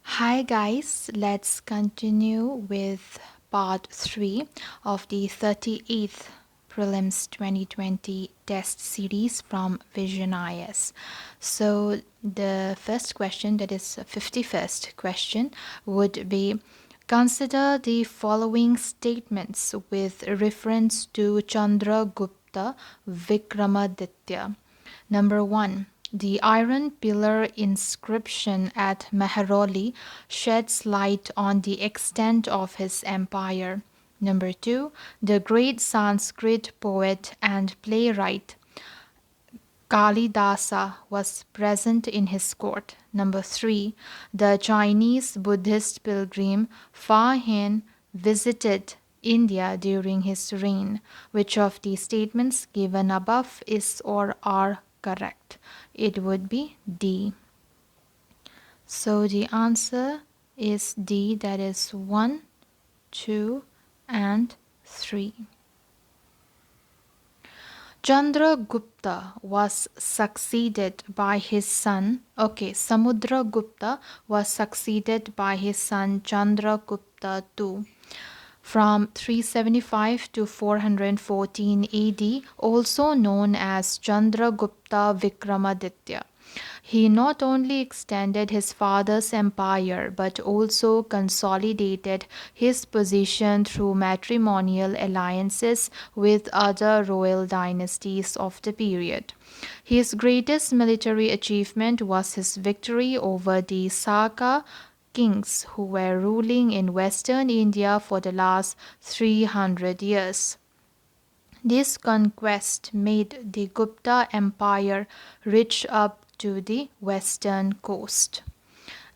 Hi guys, let's continue with part 3 of the 38th Prelims 2020 test series from Vision IAS. So the first question, that is 51st question, would be: consider the following statements with reference to Chandragupta Vikramaditya. Number 1. The iron pillar inscription at Mehroli sheds light on the extent of his empire. Number 2. The great Sanskrit poet and playwright Kalidasa was present in his court. Number 3. The Chinese Buddhist pilgrim Fa Hien visited India during his reign. Which of the statements given above is or are correct? It would be D. So the answer is D, that is 1, 2, and 3. Chandragupta was succeeded by his son. Samudragupta was succeeded by his son Chandragupta II from 375 to 414 AD, also known as Chandragupta Vikramaditya. He not only extended his father's empire but also consolidated his position through matrimonial alliances with other royal dynasties of the period. His greatest military achievement was his victory over the Saka kings who were ruling in western India for the last 300 years. This conquest made the Gupta Empire reach up to the western coast.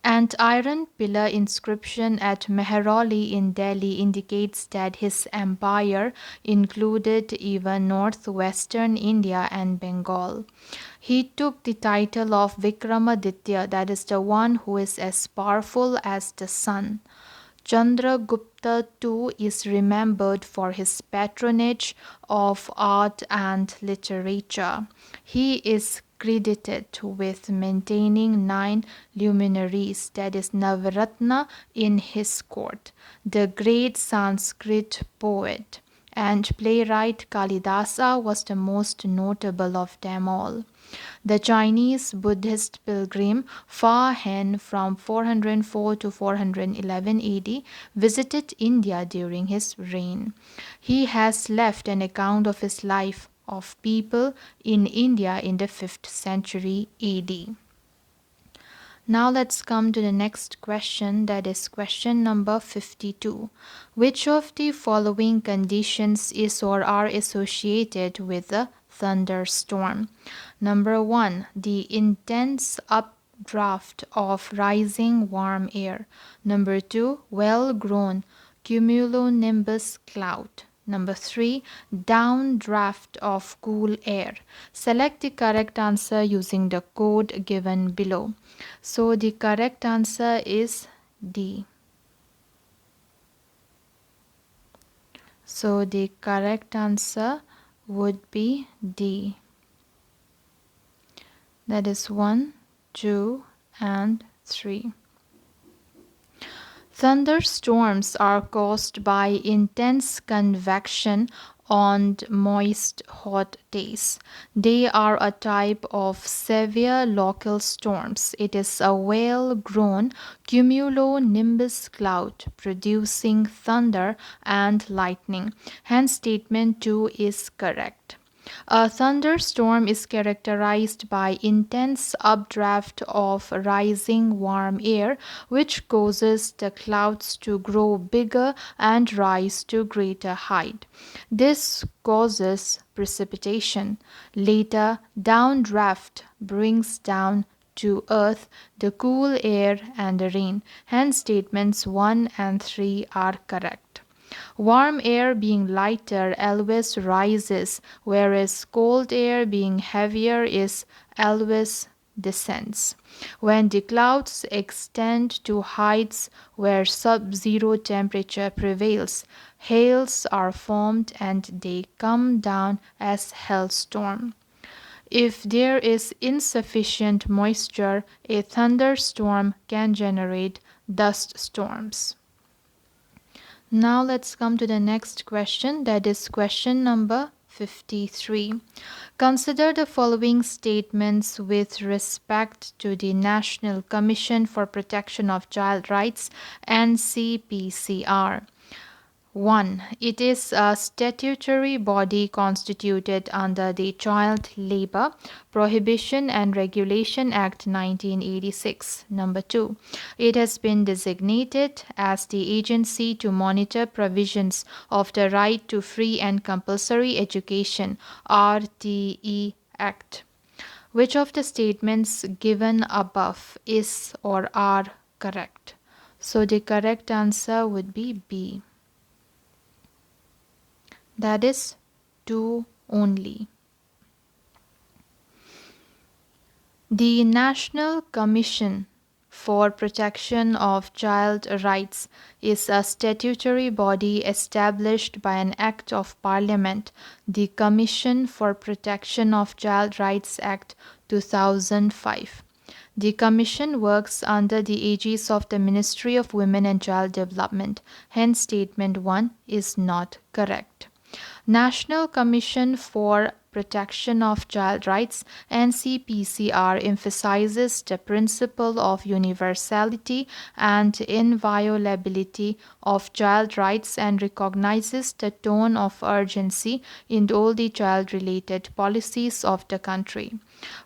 An iron pillar inscription at Mehroli in Delhi indicates that his empire included even northwestern India and Bengal. He took the title of Vikramaditya, that is the one who is as powerful as the sun. Chandragupta too is remembered for his patronage of art and literature. He is credited with maintaining 9 luminaries, that is Navaratna, in his court. The great Sanskrit poet and playwright Kalidasa was the most notable of them all. The Chinese Buddhist pilgrim Fa Hien from 404 to 411 AD visited India during his reign. He has left an account of his life of people in India in the 5th century AD. Now let's come to the next question, that is question number 52. Which of the following conditions is or are associated with a thunderstorm? Number 1. The intense updraft of rising warm air. Number 2. Well-grown cumulonimbus cloud. Number 3. Downdraft of cool air. Select the correct answer using the code given below. So the correct answer is D. So the correct answer would be D. That is 1, 2, and 3. Thunderstorms are caused by intense convection on moist, hot days. They are a type of severe local storms. It is a well-grown cumulonimbus cloud producing thunder and lightning. Hence, statement 2 is correct. A thunderstorm is characterized by intense updraft of rising warm air, which causes the clouds to grow bigger and rise to greater height. This causes precipitation. Later, downdraft brings down to earth the cool air and the rain. Hence, statements 1 and 3 are correct. Warm air being lighter always rises, whereas cold air being heavier is always descends. When the clouds extend to heights where sub-zero temperature prevails, hails are formed and they come down as hailstorm. If there is insufficient moisture, a thunderstorm can generate dust storms. Now let's come to the next question, that is question number 53. Consider the following statements with respect to the National Commission for Protection of Child Rights (NCPCR). 1. It is a statutory body constituted under the Child Labor Prohibition and Regulation Act 1986. Number 2. It has been designated as the agency to monitor provisions of the Right to Free and Compulsory Education (RTE) Act. Which of the statements given above is or are correct? So the correct answer would be B. That is 2 only. The National Commission for Protection of Child Rights is a statutory body established by an Act of Parliament, the Commission for Protection of Child Rights Act 2005. The Commission works under the aegis of the Ministry of Women and Child Development. Hence, statement 1 is not correct. National Commission for Protection of Child Rights (NCPCR) emphasizes the principle of universality and inviolability of child rights and recognizes the tone of urgency in all the child-related policies of the country.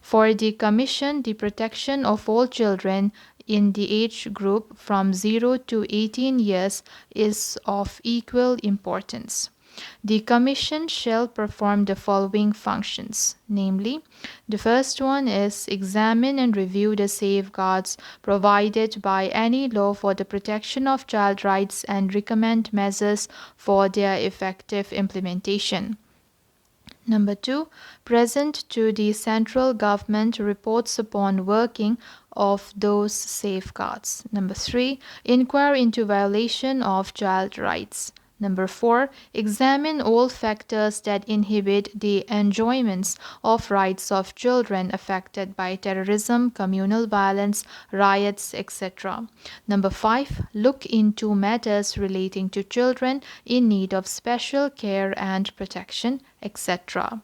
For the Commission, the protection of all children in the age group from 0 to 18 years is of equal importance. The Commission shall perform the following functions, namely, the first one is examine and review the safeguards provided by any law for the protection of child rights and recommend measures for their effective implementation. Number 2, present to the central government reports upon working of those safeguards. Number 3, inquire into violation of child rights. Number 4, examine all factors that inhibit the enjoyments of rights of children affected by terrorism, communal violence, riots, etc. Number 5, look into matters relating to children in need of special care and protection, etc.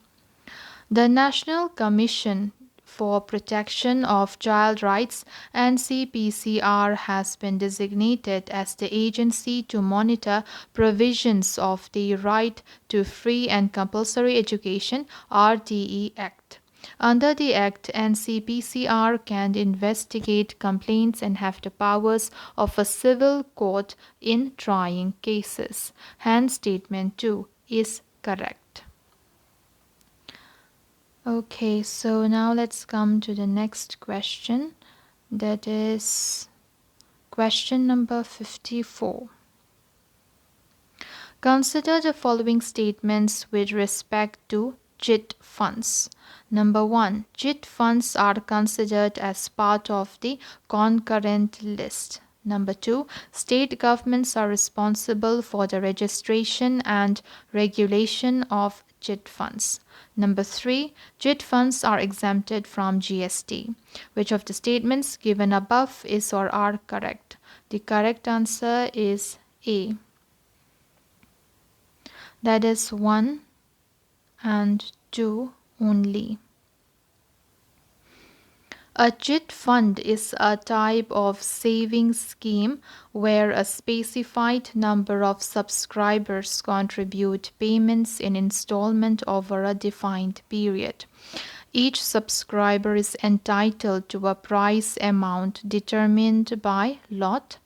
The National Commission for Protection of Child Rights (NCPCR) has been designated as the agency to monitor provisions of the Right to Free and Compulsory Education (RTE) Act. Under the Act, NCPCR can investigate complaints and have the powers of a civil court in trying cases. Hence, statement 2 is correct. Okay, so now let's come to the next question. That is question number 54. Consider the following statements with respect to JIT funds. Number 1. JIT funds are considered as part of the concurrent list. Number 2. State governments are responsible for the registration and regulation of JIT funds. Number 3. JIT funds are exempted from GST. Which of the statements given above is or are correct? The correct answer is A. That is 1 and 2 only. A JIT fund is a type of savings scheme where a specified number of subscribers contribute payments in installment over a defined period. Each subscriber is entitled to a price amount determined by lot,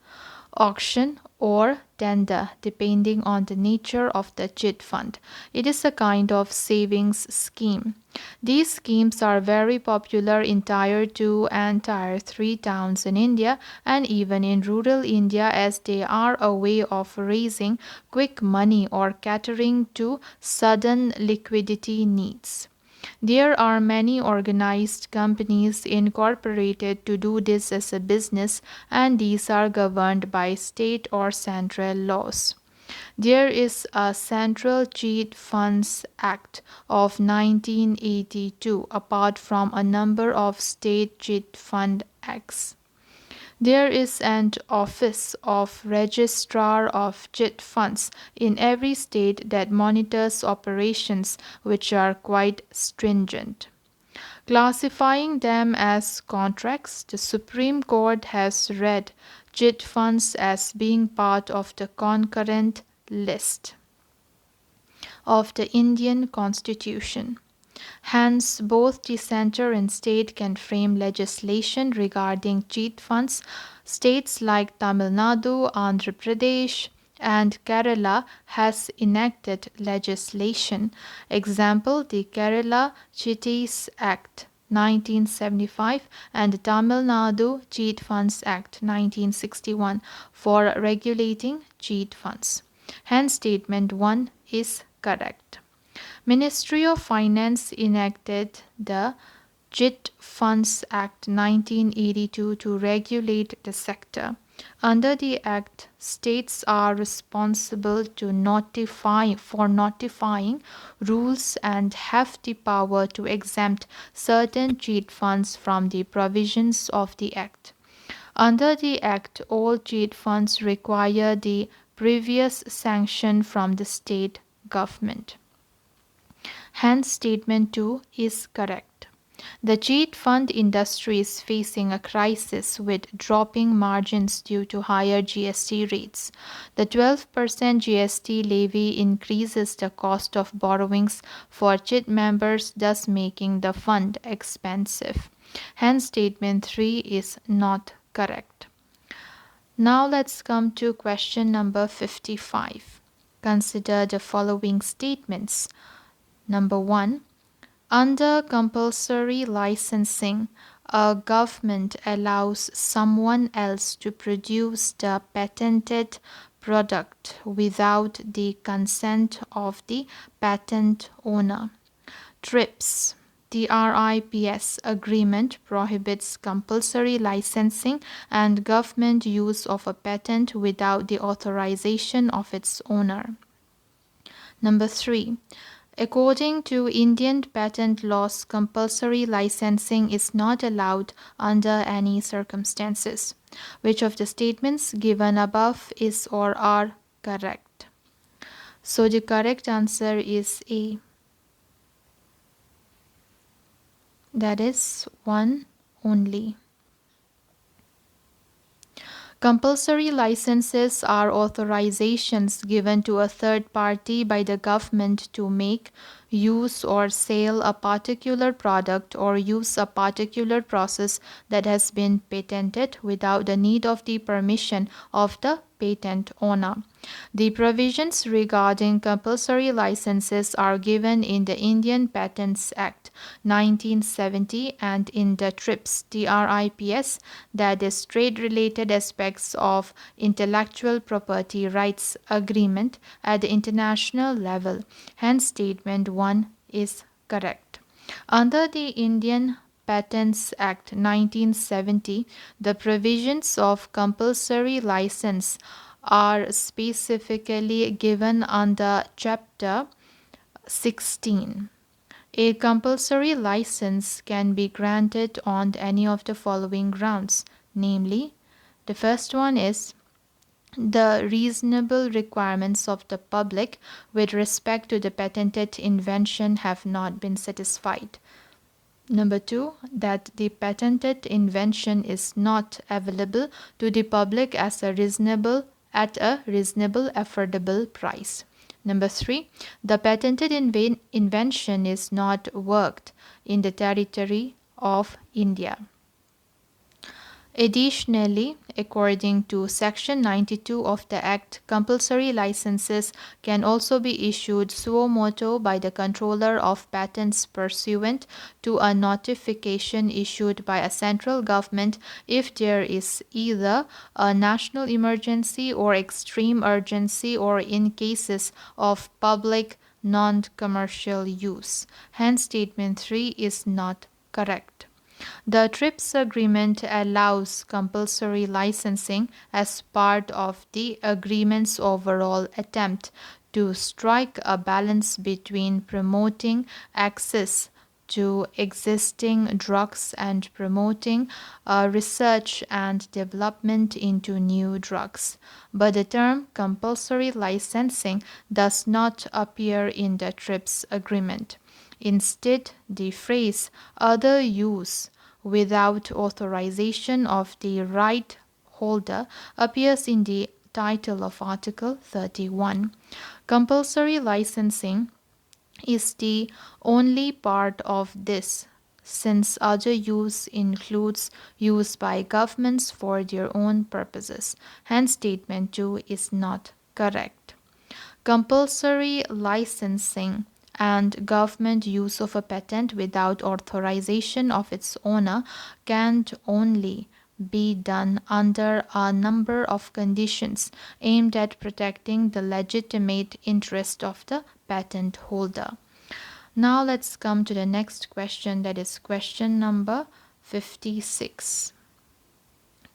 auction, or tender, depending on the nature of the JIT fund. It is a kind of savings scheme. These schemes are very popular in Tier 2 and Tier 3 towns in India and even in rural India, as they are a way of raising quick money or catering to sudden liquidity needs. There are many organized companies incorporated to do this as a business, and these are governed by state or central laws. There is a Central Cheat Funds Act of 1982 apart from a number of state cheat fund acts. There is an Office of Registrar of Chit Funds in every state that monitors operations which are quite stringent. Classifying them as contracts, the Supreme Court has read chit funds as being part of the concurrent list of the Indian Constitution. Hence, both the center and state can frame legislation regarding cheat funds. States like Tamil Nadu, Andhra Pradesh, and Kerala has enacted legislation. Example, the Kerala Chitties Act 1975 and the Tamil Nadu Cheat Funds Act 1961 for regulating cheat funds. Hence, statement 1 is correct. Ministry of Finance enacted the Chit Funds Act 1982 to regulate the sector. Under the Act, states are responsible to notifying rules and have the power to exempt certain cheat funds from the provisions of the Act. Under the Act, all cheat funds require the previous sanction from the state government. Hence, statement 2 is correct. The cheat fund industry is facing a crisis with dropping margins due to higher GST rates. The 12% GST levy increases the cost of borrowings for cheat members, thus making the fund expensive. Hence, statement 3 is not correct. Now let's come to question number 55. Consider the following statements. Number 1. Under compulsory licensing, a government allows someone else to produce the patented product without the consent of the patent owner. TRIPS. TRIPS agreement prohibits compulsory licensing and government use of a patent without the authorization of its owner. Number 3. According to Indian patent laws, compulsory licensing is not allowed under any circumstances. Which of the statements given above is or are correct? So the correct answer is A. That is one only. Compulsory licenses are authorizations given to a third party by the government to make, use, or sell a particular product or use a particular process that has been patented without the need of the permission of the patent owner. The provisions regarding compulsory licenses are given in the Indian Patents Act 1970 and in the TRIPS, TRIPS, that is Trade-Related Aspects of Intellectual Property Rights Agreement at the international level. Hence, statement 1 is correct. Under the Indian Patents Act 1970, the provisions of compulsory license are specifically given under Chapter 16. A compulsory license can be granted on any of the following grounds, namely, the first one is the reasonable requirements of the public with respect to the patented invention have not been satisfied. Number 2, that the patented invention is not available to the public at a reasonable affordable price. Number 3, the patented invention is not worked in the territory of India. Additionally, according to Section 92 of the Act, compulsory licenses can also be issued suo motu by the controller of patents pursuant to a notification issued by a central government if there is either a national emergency or extreme urgency or in cases of public non-commercial use. Hence, statement 3 is not correct. The TRIPS agreement allows compulsory licensing as part of the agreement's overall attempt to strike a balance between promoting access to existing drugs and promoting research and development into new drugs. But the term compulsory licensing does not appear in the TRIPS agreement. Instead, the phrase other use without authorization of the right holder appears in the title of Article 31. Compulsory licensing is the only part of this, since other use includes use by governments for their own purposes. Hence, Statement 2 is not correct. Compulsory licensing and government use of a patent without authorization of its owner can only be done under a number of conditions aimed at protecting the legitimate interest of the patent holder. Now let's come to the next question, that is question number 56.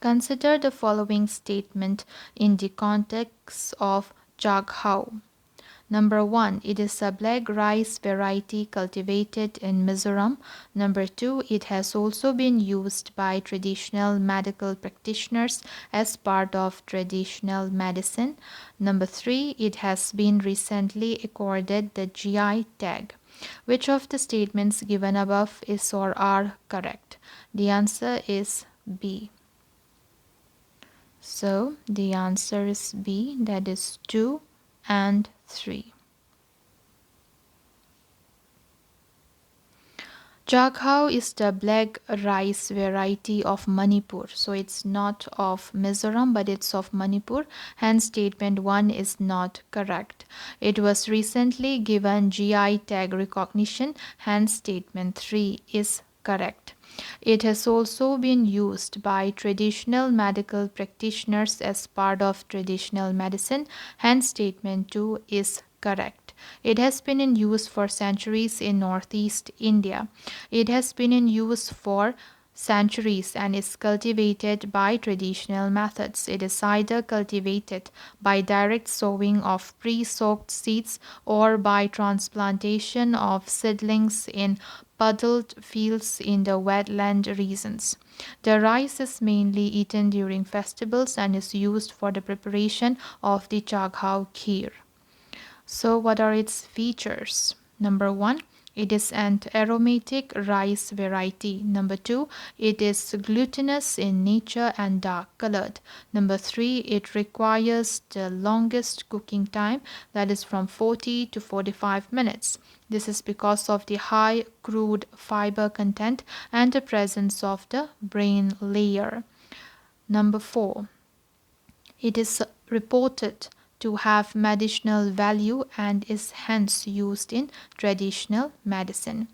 Consider the following statement in the context of Jaghau. Number 1, it is a black rice variety cultivated in Mizoram. Number 2, it has also been used by traditional medical practitioners as part of traditional medicine. Number 3, it has been recently accorded the GI tag. Which of the statements given above is or are correct? The answer is B. So the answer is B, that is 2 and 3. Jaghau is the black rice variety of Manipur. So it's not of Mizoram, but it's of Manipur. Hence, statement 1 is not correct. It was recently given GI tag recognition. Hence, statement 3 is correct. It has also been used by traditional medical practitioners as part of traditional medicine. Hence, statement 2 is correct. It has been in use for centuries in northeast India. It has been in use for centuries and is cultivated by traditional methods. It is either cultivated by direct sowing of pre-soaked seeds or by transplantation of seedlings in puddled fields in the wetland regions. The rice is mainly eaten during festivals and is used for the preparation of the Jaghau kheer. So what are its features? Number 1, it is an aromatic rice variety. Number 2, it is glutinous in nature and dark colored. Number 3, it requires the longest cooking time, that is from 40 to 45 minutes. This is because of the high crude fiber content and the presence of the brain layer. Number 4, it is reported to have medicinal value and is hence used in traditional medicine.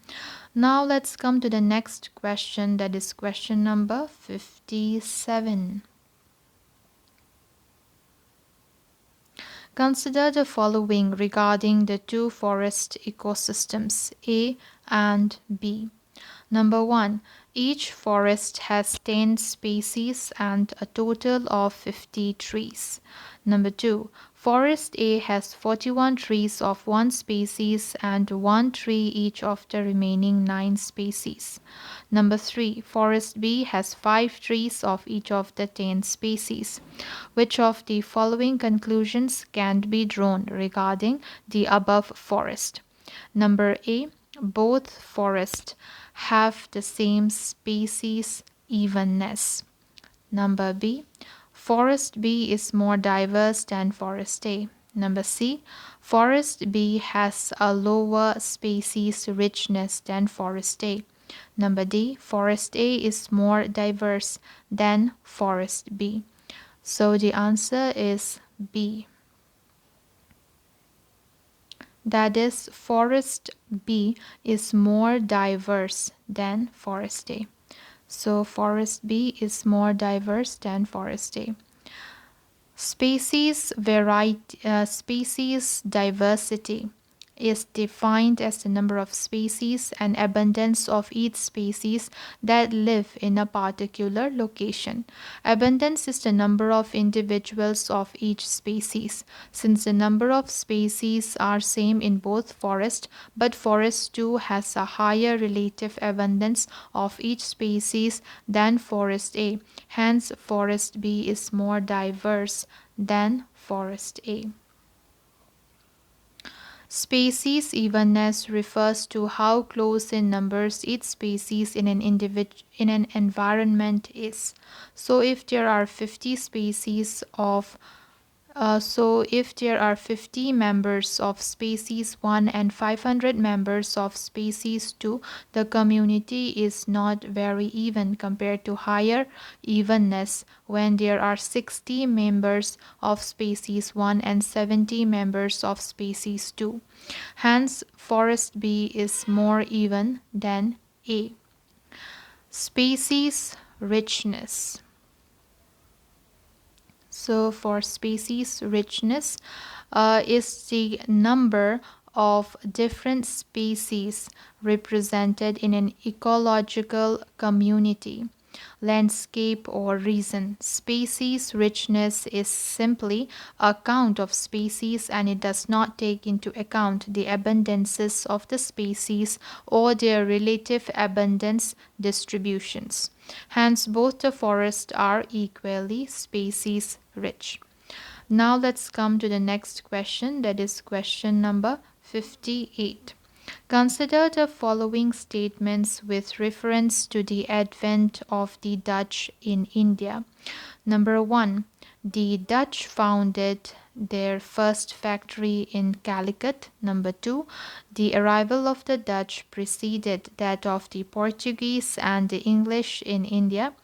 Now let's come to the next question, that is question number 57. Consider the following regarding the two forest ecosystems, A and B. Number 1, each forest has 10 species and a total of 50 trees. Number 2, Forest A has 41 trees of one species and 1 tree each of the remaining 9 species. Number 3, Forest B has 5 trees of each of the 10 species. Which of the following conclusions can be drawn regarding the above forest? Number A, both forests have the same species evenness. Number B, Forest B is more diverse than Forest A. Number C, Forest B has a lower species richness than Forest A. Number D, Forest A is more diverse than Forest B. So the answer is B. That is, Forest B is more diverse than Forest A. So Forest B is more diverse than Forest A. Species diversity is defined as the number of species and abundance of each species that live in a particular location. Abundance is the number of individuals of each species. Since the number of species are same in both forest, but forest 2 has a higher relative abundance of each species than forest A. Hence, forest B is more diverse than forest A. Species evenness refers to how close in numbers each species in an environment is. So if there are 50 species of if there are 50 members of species 1 and 500 members of species 2, the community is not very even compared to higher evenness when there are 60 members of species 1 and 70 members of species 2. Hence, forest B is more even than A. Species richness. So for species richness is the number of different species represented in an ecological community, landscape, or region. Species richness is simply a count of species and it does not take into account the abundances of the species or their relative abundance distributions. Hence, both the forests are equally species rich. Now let's come to the next question, that is question number 58. Consider the following statements with reference to the advent of the Dutch in India. Number 1. The Dutch founded their first factory in Calicut. Number 2. The arrival of the Dutch preceded that of the Portuguese and the English in India.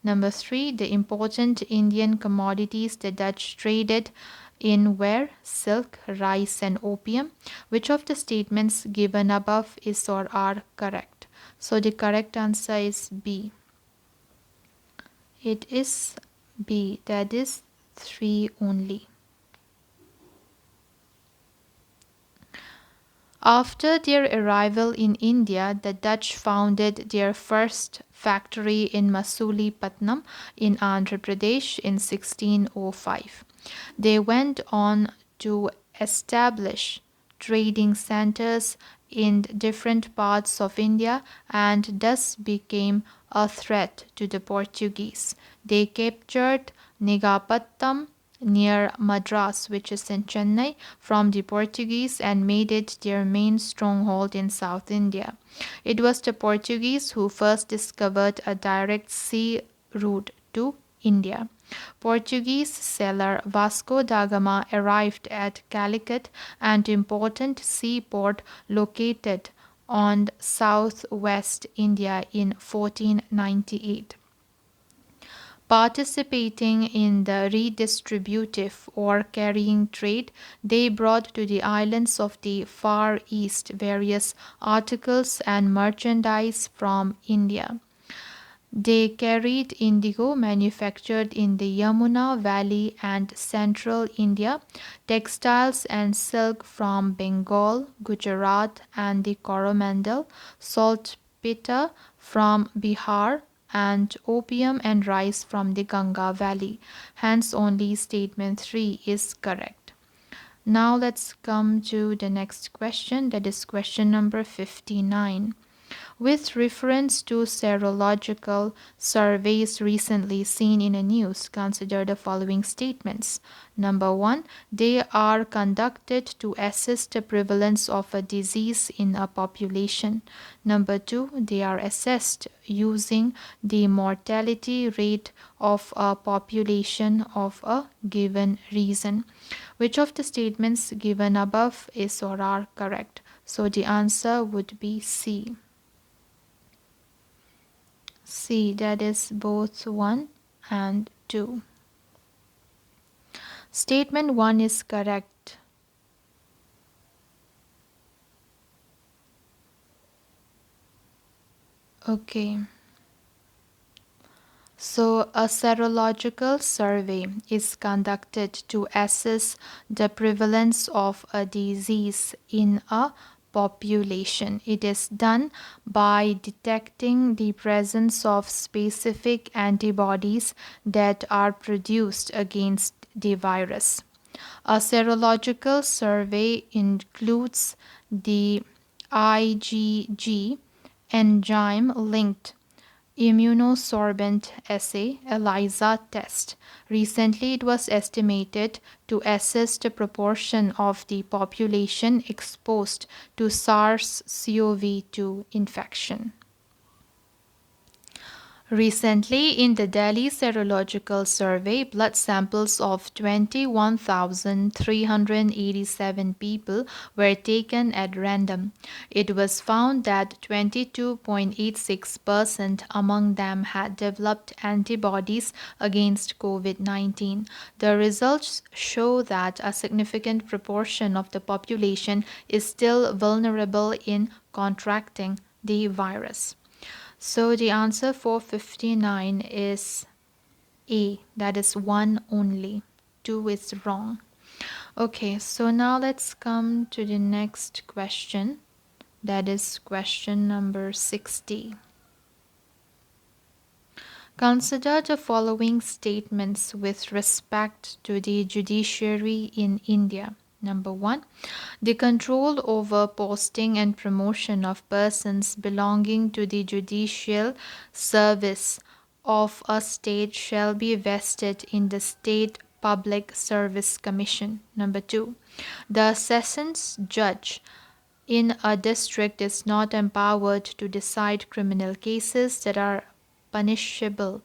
Number 3. The important Indian commodities the Dutch traded in were silk, rice, and opium. Which of the statements given above is or are correct? So the correct answer is B. It is B, that is 3 only. After their arrival in India, the Dutch founded their first factory in Masulipatam in Andhra Pradesh in 1605. They went on to establish trading centers in different parts of India and thus became a threat to the Portuguese. They captured Nigapattam near Madras, which is in Chennai, from the Portuguese and made it their main stronghold in South India. It was the Portuguese who first discovered a direct sea route to India. Portuguese sailor Vasco da Gama arrived at Calicut, an important seaport located on southwest India in 1498. Participating in the redistributive or carrying trade, they brought to the islands of the Far East various articles and merchandise from India. They carried indigo manufactured in the Yamuna Valley and central India, textiles and silk from Bengal, Gujarat, and the Coromandel, saltpeter from Bihar, and opium and rice from the Ganga Valley. Hence, only statement 3 is correct. Now, let's come to the next question, that is question number 59. With reference to serological surveys recently seen in the news, consider the following statements. Number 1, they are conducted to assess the prevalence of a disease in a population. Number 2, they are assessed using the mortality rate of a population of a given region. Which of the statements given above is or are correct? So the answer would be C. C, that is both 1 and 2. Statement 1 is correct. Okay. So, a serological survey is conducted to assess the prevalence of a disease in a population. It is done by detecting the presence of specific antibodies that are produced against the virus. A serological survey includes the IgG enzyme linked immunosorbent assay ELISA test. Recently, it was estimated to assess the proportion of the population exposed to SARS-CoV-2 infection. Recently, in the Delhi Serological Survey, blood samples of 21,387 people were taken at random. It was found that 22.86% among them had developed antibodies against COVID-19. The results show that a significant proportion of the population is still vulnerable in contracting the virus. So the answer for 59 is A, that is 1 only. 2 is wrong. Okay, so now let's come to the next question. That is question number 60. Consider the following statements with respect to the judiciary in India. Number 1. The control over posting and promotion of persons belonging to the judicial service of a state shall be vested in the State Public Service Commission. Number 2. The sessions judge in a district is not empowered to decide criminal cases that are punishable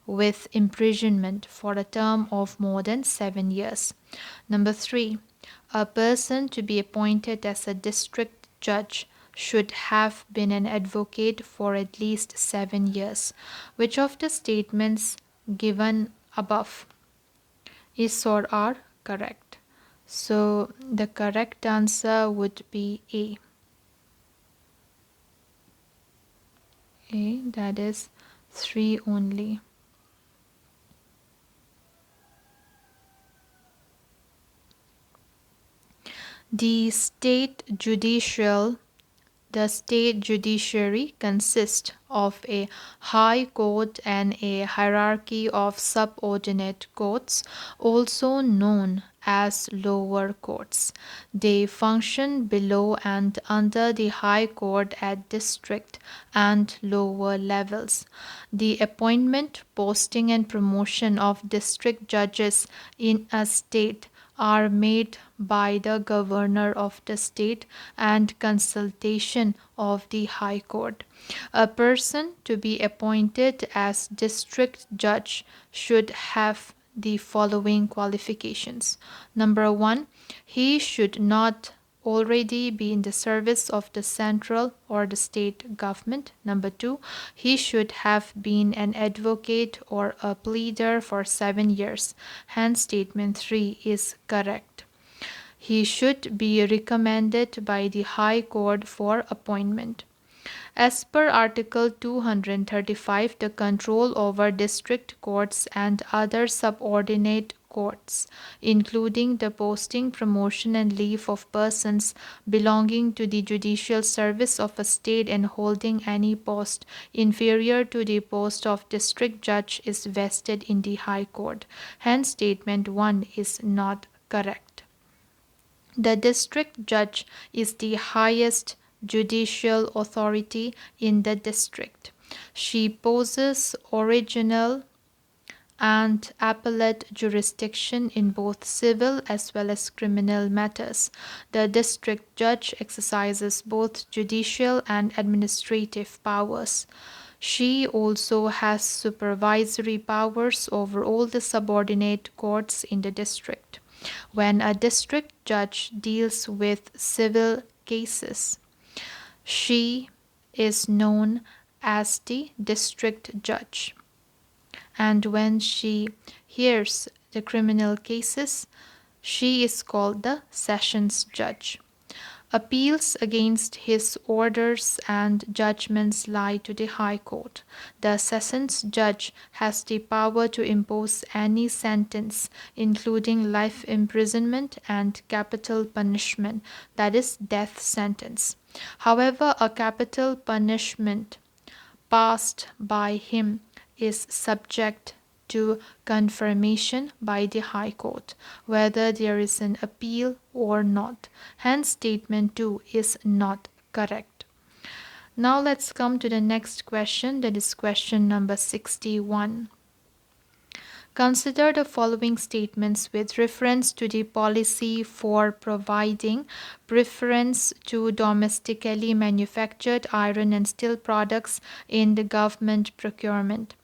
with imprisonment for a term of more than 7 years. Number 3. A person to be appointed as a district judge should have been an advocate for at least 7 years. Which of the statements given above is or are correct? So the correct answer would be A. A, that is 3 only. The state judiciary consists of a high court and a hierarchy of subordinate courts, also known as lower courts. They function below and under the high court at district and lower levels. The appointment, posting and promotion of district judges in a state are made by the governor of the state and consultation of the High Court. A person to be appointed as district judge should have the following qualifications. Number 1, he should not already be in the service of the central or the state government. Number 2, he should have been an advocate or a pleader for 7 years. Hence, statement 3 is correct. He should be recommended by the High Court for appointment. As per Article 235, the control over district courts and other subordinate courts, including the posting, promotion, and leave of persons belonging to the judicial service of a state and holding any post inferior to the post of district judge, is vested in the High Court. Hence, statement 1 is not correct. The district judge is the highest judicial authority in the district. She possesses original and appellate jurisdiction in both civil as well as criminal matters. The district judge exercises both judicial and administrative powers. She also has supervisory powers over all the subordinate courts in the district. When a district judge deals with civil cases, she is known as the district judge. And when she hears the criminal cases, she is called the sessions judge. Appeals against his orders and judgments lie to the High Court. The Sessions Judge has the power to impose any sentence, including life imprisonment and capital punishment, that is, death sentence. However, a capital punishment passed by him is subject to confirmation by the High Court, whether there is an appeal or not. Hence, statement 2 is not correct. Now let's come to the next question, that is question number 61. Consider the following statements with reference to the policy for providing preference to domestically manufactured iron and steel products in the government procurement.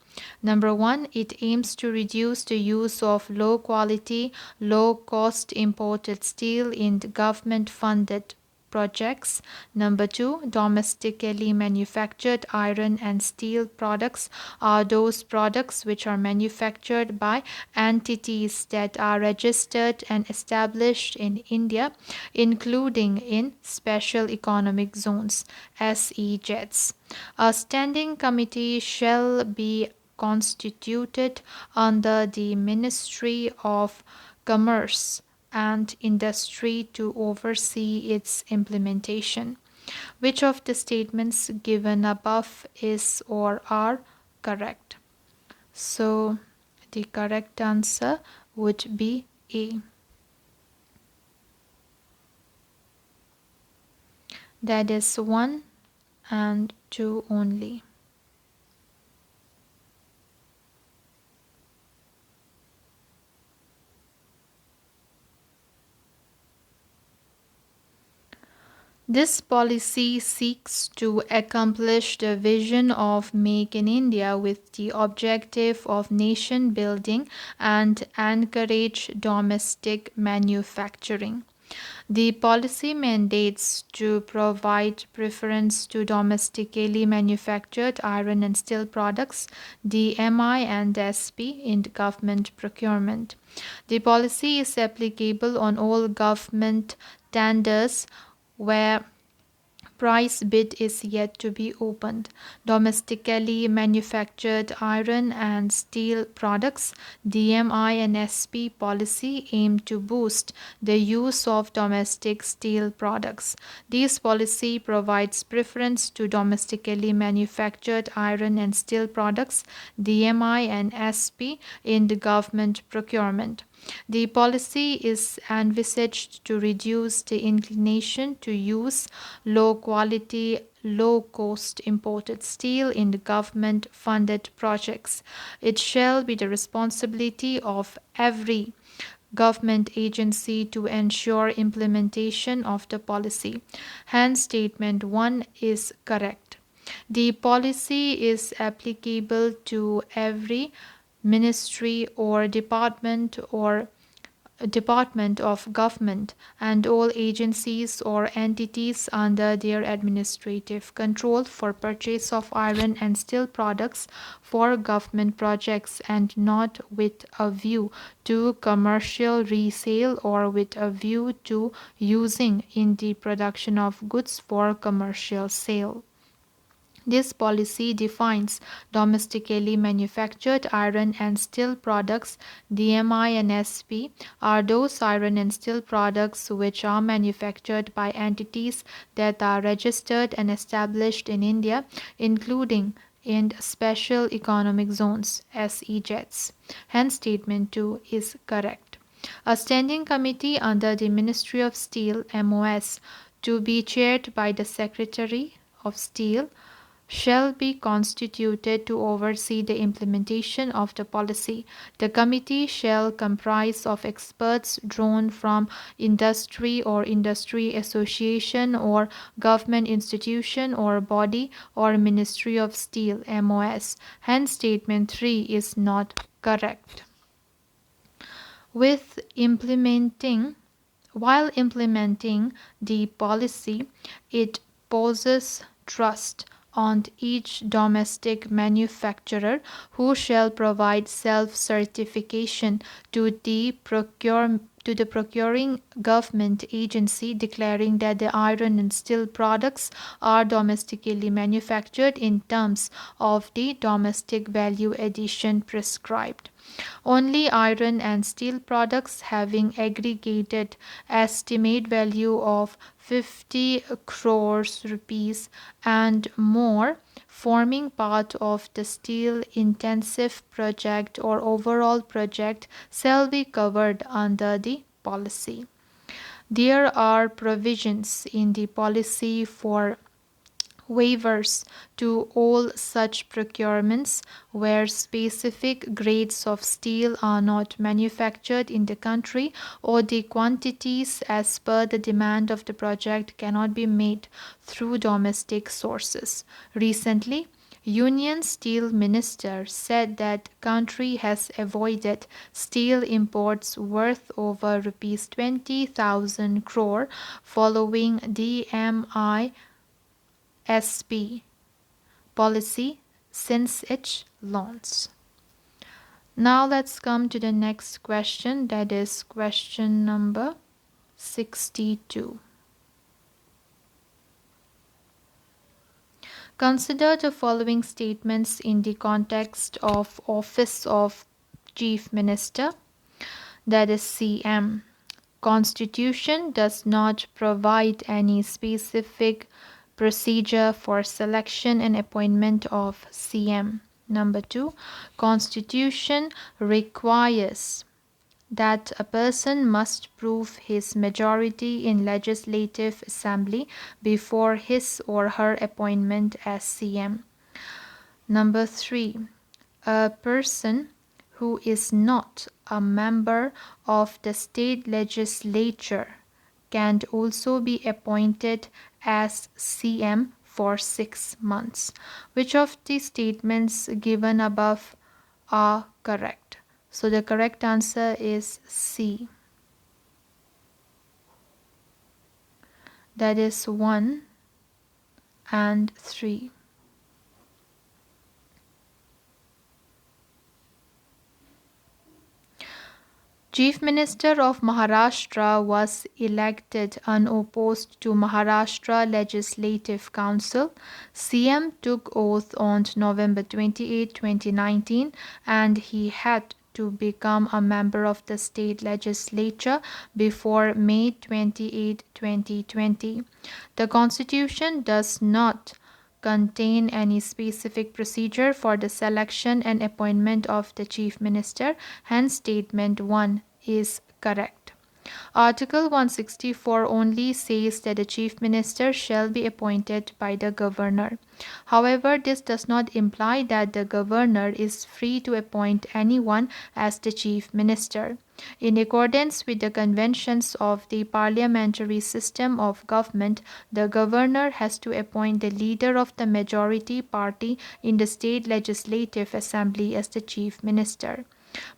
Number 1, it aims to reduce the use of low quality, low cost imported steel in government funded projects. Number 2, domestically manufactured iron and steel products are those products which are manufactured by entities that are registered and established in India, including in special economic zones, SEZs. A standing committee shall be constituted under the Ministry of Commerce and Industry to oversee its implementation. Which of the statements given above is or are correct? So the correct answer would be A. That is 1 and 2 only. This policy seeks to accomplish the vision of Make in India with the objective of nation building and encourage domestic manufacturing. The policy mandates to provide preference to domestically manufactured iron and steel products, DMI and SP, in government procurement. The policy is applicable on all government tenders where price bid is yet to be opened. Domestically manufactured iron and steel products, DMI and SP policy aim to boost the use of domestic steel products. This policy provides preference to domestically manufactured iron and steel products, DMI and SP, in the government procurement. The policy is envisaged to reduce the inclination to use low quality, low cost imported steel in the government funded projects. It shall be the responsibility of every government agency to ensure implementation of the policy. Hence, statement 1 is correct. The policy is applicable to every ministry or department of government and all agencies or entities under their administrative control for purchase of iron and steel products for government projects and not with a view to commercial resale or with a view to using in the production of goods for commercial sale. This policy defines domestically manufactured iron and steel products. DMI and SP are those iron and steel products which are manufactured by entities that are registered and established in India, including in special economic zones, SEZs. Hence, statement 2 is correct. A standing committee under the Ministry of Steel, MOS, to be chaired by the Secretary of Steel, shall be constituted to oversee the implementation of the policy. The committee shall comprise of experts drawn from industry or industry association or government institution or body or Ministry of Steel, MOS. Hence, statement 3 is not correct. While implementing the policy, it poses trust on each domestic manufacturer who shall provide self-certification to the to the procuring government agency declaring that the iron and steel products are domestically manufactured in terms of the domestic value addition prescribed. Only iron and steel products having aggregated estimate value of 50 crores rupees and more forming part of the steel intensive project or overall project shall be covered under the policy. There are provisions in the policy for waivers to all such procurements where specific grades of steel are not manufactured in the country or the quantities as per the demand of the project cannot be made through domestic sources. Recently, Union Steel Minister said that country has avoided steel imports worth over rupees 20,000 crore following DMI SP policy since its launch. Now let's come to the next question, that is question number 62. Consider the following statements in the context of Office of Chief Minister, that is CM. Constitution does not provide any specific procedure for selection and appointment of CM. Number 2, Constitution requires that a person must prove his majority in Legislative Assembly before his or her appointment as CM. Number 3, a person who is not a member of the state legislature can also be appointed as CM for 6 months. Which of the statements given above are correct? So the correct answer is C. That is 1 and 3. Chief Minister of Maharashtra was elected unopposed to Maharashtra Legislative Council. CM took oath on November 28, 2019 and he had to become a member of the state legislature before May 28, 2020. The Constitution does not contain any specific procedure for the selection and appointment of the Chief Minister, hence statement 1 is correct. Article 164 only says that the Chief Minister shall be appointed by the Governor. However, this does not imply that the Governor is free to appoint anyone as the Chief Minister. In accordance with the conventions of the parliamentary system of government, the Governor has to appoint the leader of the majority party in the state legislative assembly as the Chief Minister.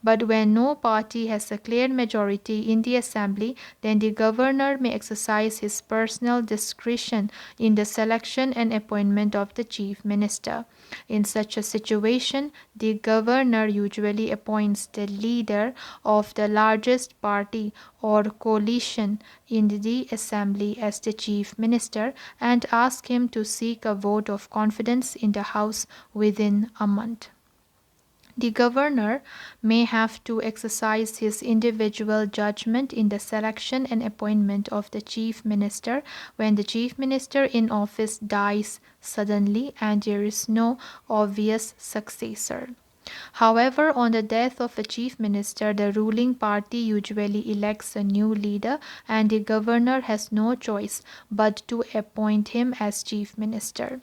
But when no party has a clear majority in the assembly, then the governor may exercise his personal discretion in the selection and appointment of the chief minister. In such a situation, the governor usually appoints the leader of the largest party or coalition in the assembly as the chief minister and asks him to seek a vote of confidence in the house within a month. The governor may have to exercise his individual judgment in the selection and appointment of the chief minister when the chief minister in office dies suddenly and there is no obvious successor. However, on the death of a chief minister, the ruling party usually elects a new leader and the governor has no choice but to appoint him as chief minister.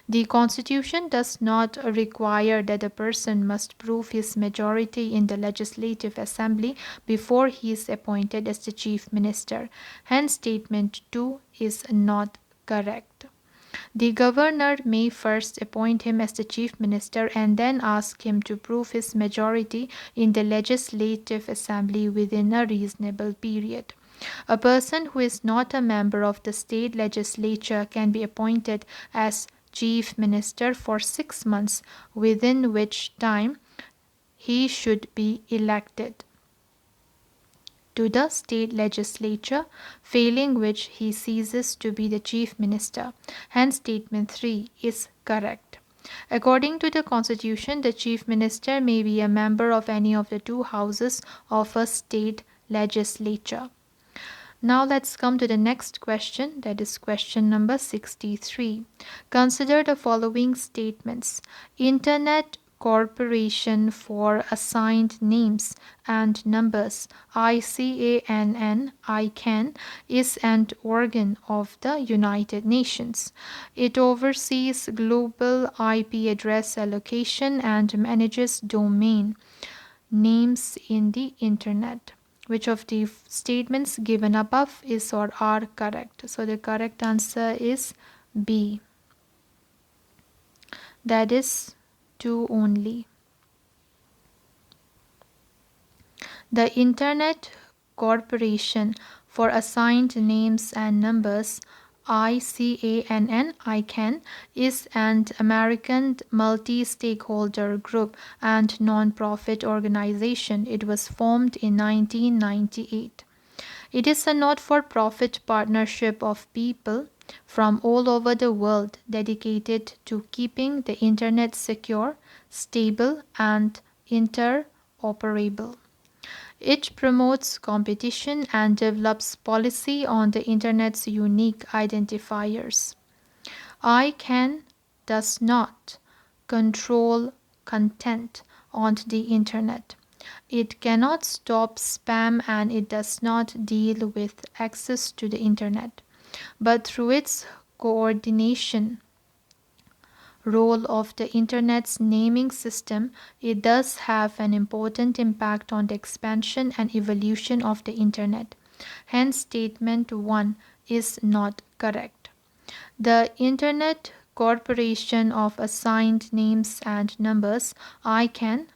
The Constitution does not require that a person must prove his majority in the Legislative Assembly before he is appointed as the Chief Minister. Hence, statement 2 is not correct. The governor may first appoint him as the chief minister and then ask him to prove his majority in the legislative assembly within a reasonable period. A person who is not a member of the state legislature can be appointed as chief minister for 6 months, within which time he should be elected. to the state legislature, failing which he ceases to be the chief minister. Hence, statement 3 is correct. According to the Constitution, the chief minister may be a member of any of the two houses of a state legislature. Now let's come to the next question, that is question number 63. Consider the following statements. Internet Corporation for Assigned Names and Numbers, ICANN, is an organ of the United Nations. It oversees global IP address allocation and manages domain names in the Internet. Which of the statements given above is or are correct? So the correct answer is B. That is 2 only. The Internet Corporation for Assigned Names and Numbers, ICANN, is an American multi-stakeholder group and non-profit organization. It was formed in 1998. It is a not-for-profit partnership of people from all over the world dedicated to keeping the Internet secure, stable, and interoperable. It promotes competition and develops policy on the Internet's unique identifiers. ICANN does not control content on the Internet. It cannot stop spam and it does not deal with access to the Internet. But through its coordination role of the Internet's naming system, it does have an important impact on the expansion and evolution of the Internet. Hence, statement 1 is not correct. The Internet Corporation of Assigned Names and Numbers, ICANN,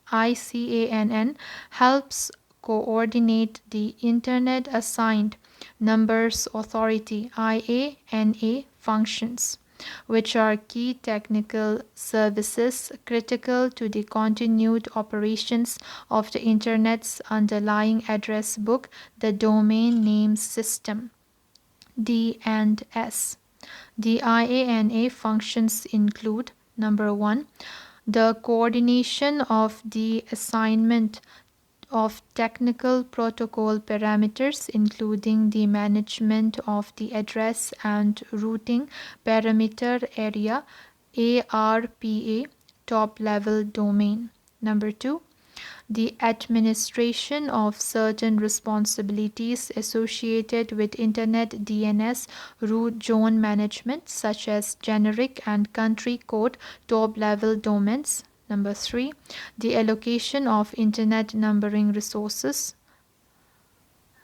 helps coordinate the Internet Assigned Numbers Authority, IANA, functions, which are key technical services critical to the continued operations of the Internet's underlying address book, the Domain Name System, D&S. The IANA functions include: number 1, the coordination of the assignment of technical protocol parameters, including the management of the address and routing parameter area, ARPA, top-level domain. Number 2, the administration of certain responsibilities associated with Internet DNS root zone management, such as generic and country code top-level domains. Number 3, the allocation of Internet numbering resources.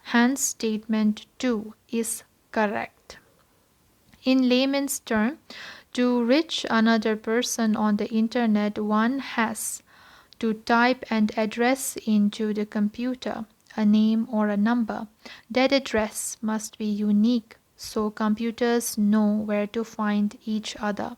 Hence, statement 2 is correct. In layman's term, to reach another person on the Internet, one has to type an address into the computer, a name or a number. That address must be unique so computers know where to find each other.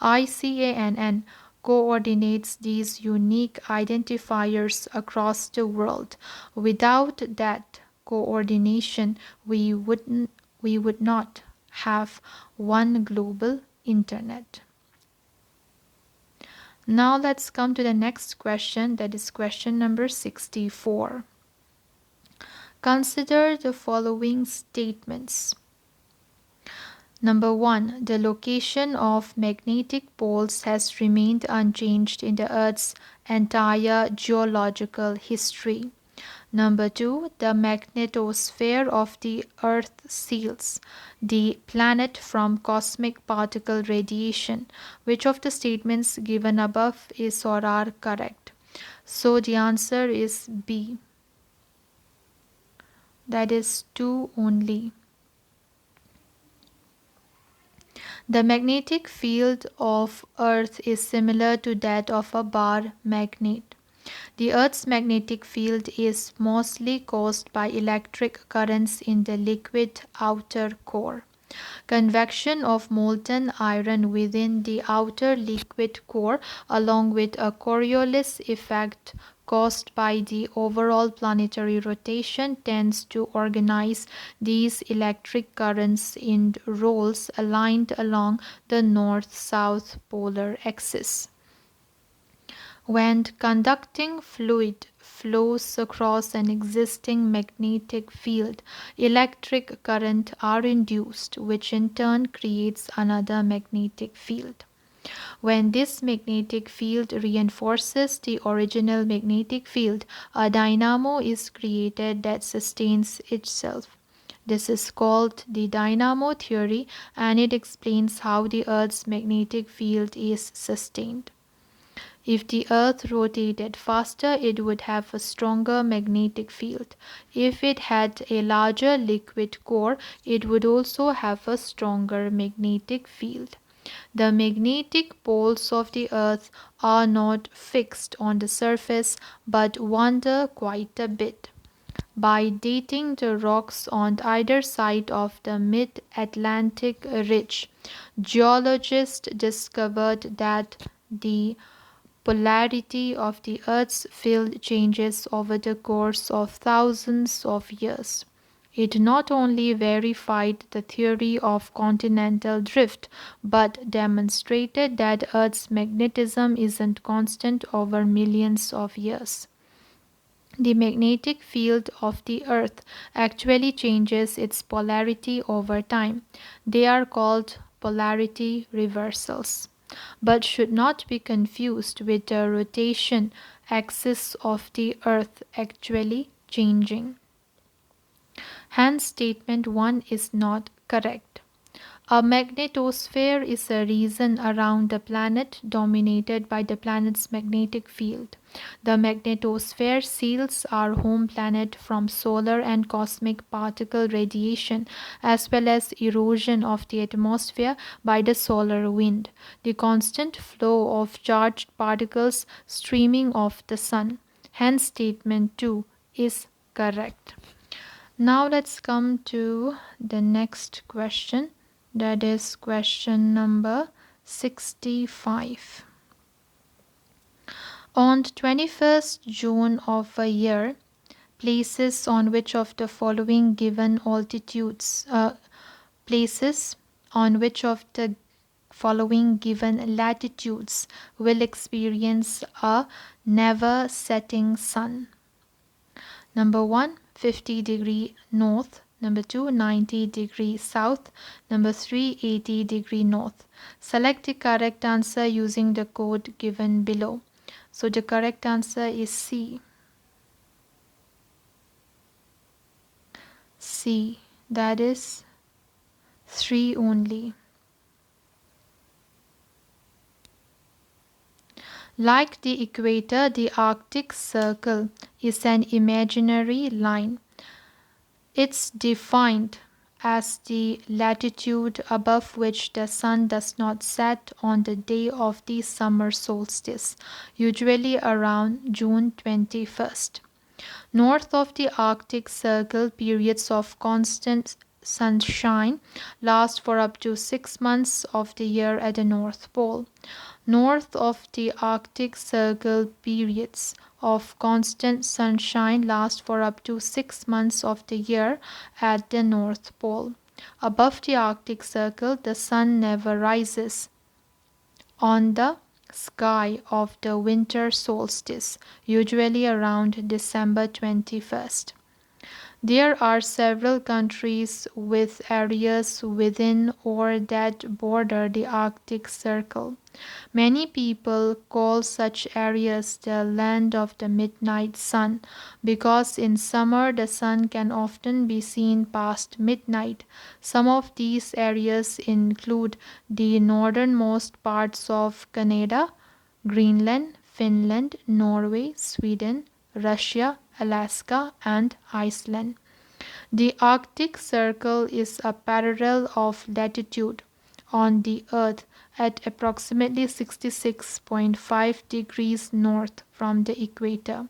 ICANN coordinates these unique identifiers across the world. Without that coordination, we would not have one global Internet. Now let's come to the next question, that is question number 64. Consider the following statements. Number 1, the location of magnetic poles has remained unchanged in the Earth's entire geological history. Number 2, the magnetosphere of the Earth shields the planet from cosmic particle radiation. Which of the statements given above is or are correct? So the answer is B. That is 2 only. The magnetic field of Earth is similar to that of a bar magnet. The Earth's magnetic field is mostly caused by electric currents in the liquid outer core. Convection of molten iron within the outer liquid core, along with a Coriolis effect caused by the overall planetary rotation tends to organize these electric currents in rolls aligned along the north-south polar axis. When conducting fluid flows across an existing magnetic field, electric current are induced, which in turn creates another magnetic field. When this magnetic field reinforces the original magnetic field, a dynamo is created that sustains itself. This is called the dynamo theory, and it explains how the Earth's magnetic field is sustained. If the Earth rotated faster, it would have a stronger magnetic field. If it had a larger liquid core, it would also have a stronger magnetic field. The magnetic poles of the Earth are not fixed on the surface but wander quite a bit. By dating the rocks on either side of the mid-Atlantic ridge, geologists discovered that the polarity of the Earth's field changes over the course of thousands of years. It not only verified the theory of continental drift, but demonstrated that Earth's magnetism isn't constant over millions of years. The magnetic field of the Earth actually changes its polarity over time. They are called polarity reversals, but should not be confused with the rotation axis of the Earth actually changing. Hence, statement 1 is not correct. A magnetosphere is a region around the planet dominated by the planet's magnetic field. The magnetosphere shields our home planet from solar and cosmic particle radiation as well as erosion of the atmosphere by the solar wind, the constant flow of charged particles streaming off the sun. Hence, statement 2 is correct. Now let's come to the next question. That is question number 65. On 21st June of a year, places on which of the following given altitudes, places on which of the following given latitudes will experience a never setting sun. Number 1, 50° north. Number 2, 90° south. Number 3, 80° north. Select the correct answer using the code given below. So the correct answer is C. C. That is 3 only. Like the equator, the Arctic Circle is an imaginary line. It's defined as the latitude above which the sun does not set on the day of the summer solstice, usually around June 21st. North of the Arctic Circle, periods of constant sunshine last for up to 6 months of the year at the North Pole. North of the Arctic Circle, periods of constant sunshine last for up to 6 months of the year at the North Pole. Above the Arctic Circle, the sun never rises on the sky of the winter solstice, usually around December 21st. There are several countries with areas within or that border the Arctic Circle. Many people call such areas the land of the midnight sun because in summer the sun can often be seen past midnight. Some of these areas include the northernmost parts of Canada, Greenland, Finland, Norway, Sweden, Russia, Alaska, and Iceland. The Arctic Circle is a parallel of latitude on the Earth at approximately 66.5 degrees north from the equator.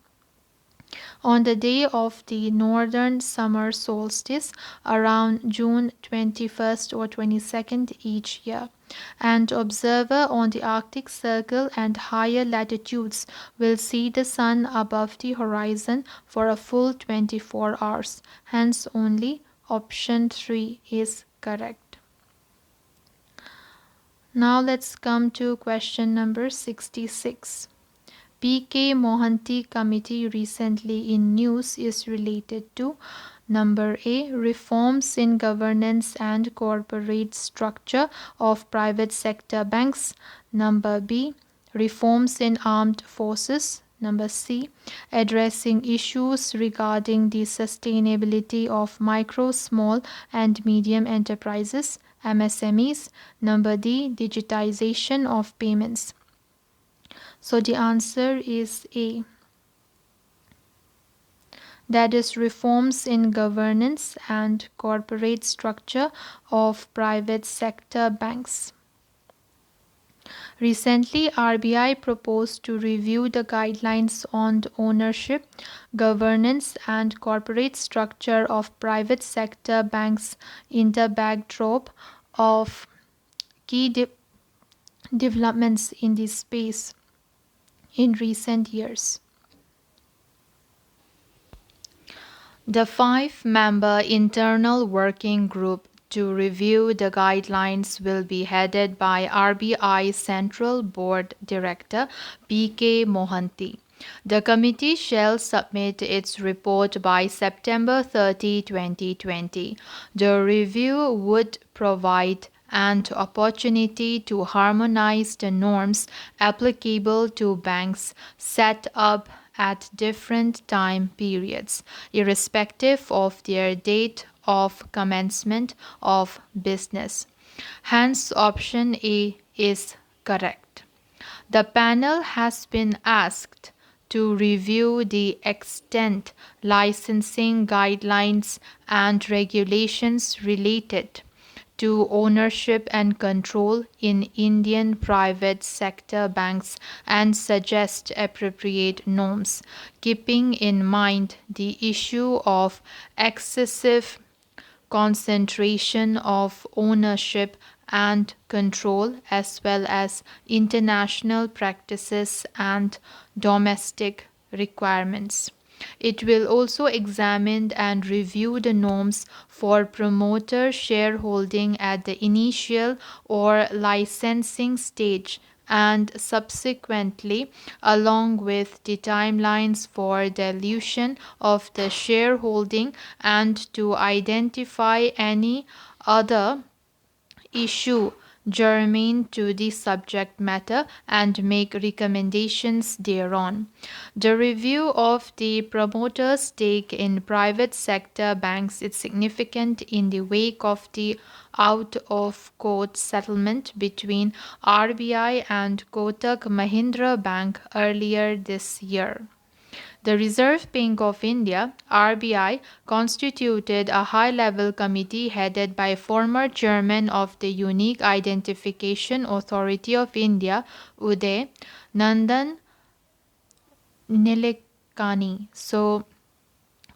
on the day of the northern summer solstice around June 21st or 22nd each year. An observer on the Arctic Circle and higher latitudes will see the sun above the horizon for a full 24 hours. Hence, only option 3 is correct. Now let's come to question number 66. P.K. Mohanty Committee recently in news is related to number A. Reforms in governance and corporate structure of private sector banks. Number B. Reforms in armed forces. Number C. Addressing issues regarding the sustainability of micro, small and medium enterprises MSMEs. Number D. Digitization of payments. So the answer is A. That is reforms in governance and corporate structure of private sector banks. Recently, RBI proposed to review the guidelines on ownership, governance, and corporate structure of private sector banks in the backdrop of key developments in this space in recent years. The 5-member internal working group to review the guidelines will be headed by RBI Central Board Director P.K. Mohanty. The committee shall submit its report by September 30, 2020. The review would provide an opportunity to harmonize the norms applicable to banks set up at different time periods, irrespective of their date of commencement of business. Hence, option A is correct. The panel has been asked to review the extant licensing guidelines and regulations related to ownership and control in Indian private sector banks and suggest appropriate norms, keeping in mind the issue of excessive concentration of ownership and control, as well as international practices and domestic requirements. It will also examine and review the norms for promoter shareholding at the initial or licensing stage and subsequently, along with the timelines for dilution of the shareholding and to identify any other issue germane to the subject matter and make recommendations thereon. The review of the promoter's stake in private sector banks is significant in the wake of the out-of-court settlement between RBI and Kotak Mahindra Bank earlier this year. The Reserve Bank of India (RBI) constituted a high-level committee headed by former chairman of the Unique Identification Authority of India Uday Nandan Nilekani. So,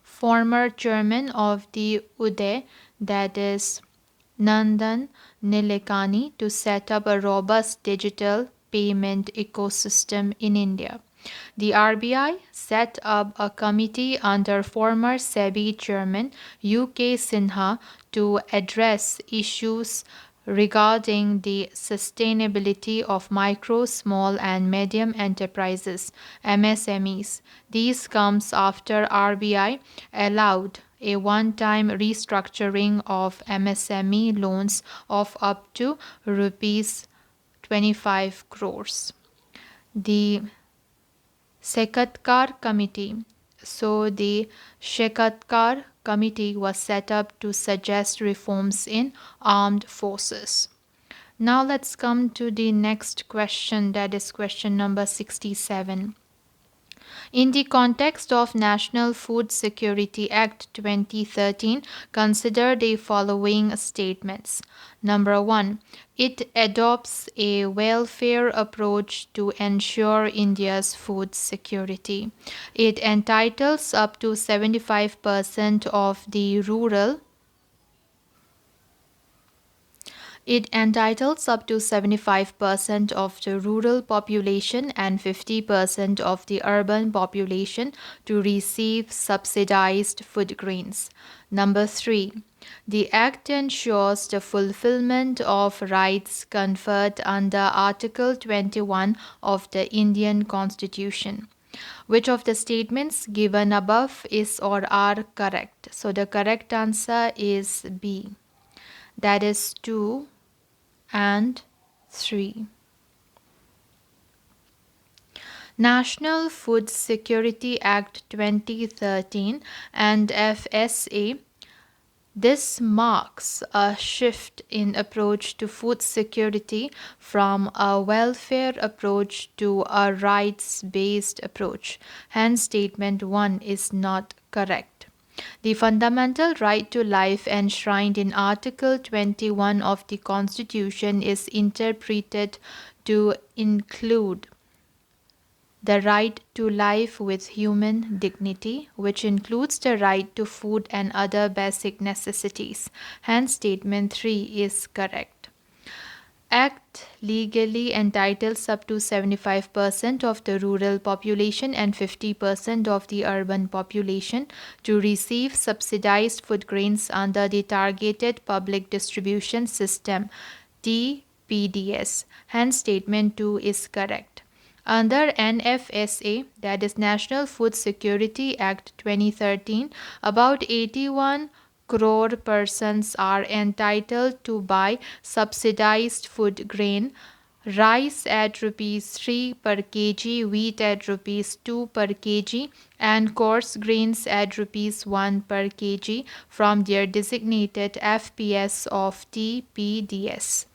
former chairman of the Uday, that is Nandan Nilekani, to set up a robust digital payment ecosystem in India. The RBI set up a committee under former SEBI chairman U.K. Sinha to address issues regarding the sustainability of micro, small and medium enterprises MSMEs. This comes after RBI allowed a one-time restructuring of MSME loans of up to rupees 25 crores. The Sekatkar Committee. So the Sekatkar Committee was set up to suggest reforms in armed forces. Now let's come to the next question, that is question number 67. In the context of National Food Security Act 2013, consider the following statements. Number 1. It adopts a welfare approach to ensure India's food security. It entitles up to 75% of the rural It entitles up to 75% of the rural population and 50% of the urban population to receive subsidized food grains. Number 3. The Act ensures the fulfillment of rights conferred under Article 21 of the Indian Constitution. Which of the statements given above is or are correct? So the correct answer is B. That is 2 and 3. National Food Security Act 2013 and FSA. This marks a shift in approach to food security from a welfare approach to a rights-based approach. Hence, statement 1 is not correct. The fundamental right to life enshrined in Article 21 of the Constitution is interpreted to include the right to life with human dignity, which includes the right to food and other basic necessities. Hence, statement 3 is correct. Act legally entitles up to 75% of the rural population and 50% of the urban population to receive subsidized food grains under the Targeted Public Distribution System (TPDS). Hence, statement 2 is correct. Under NFSA, that is National Food Security Act 2013, about 81 crore persons are entitled to buy subsidized food grain, rice at rupees 3 per kg, wheat at rupees 2 per kg, and coarse grains at rupees 1 per kg from their designated FPS of TPDS.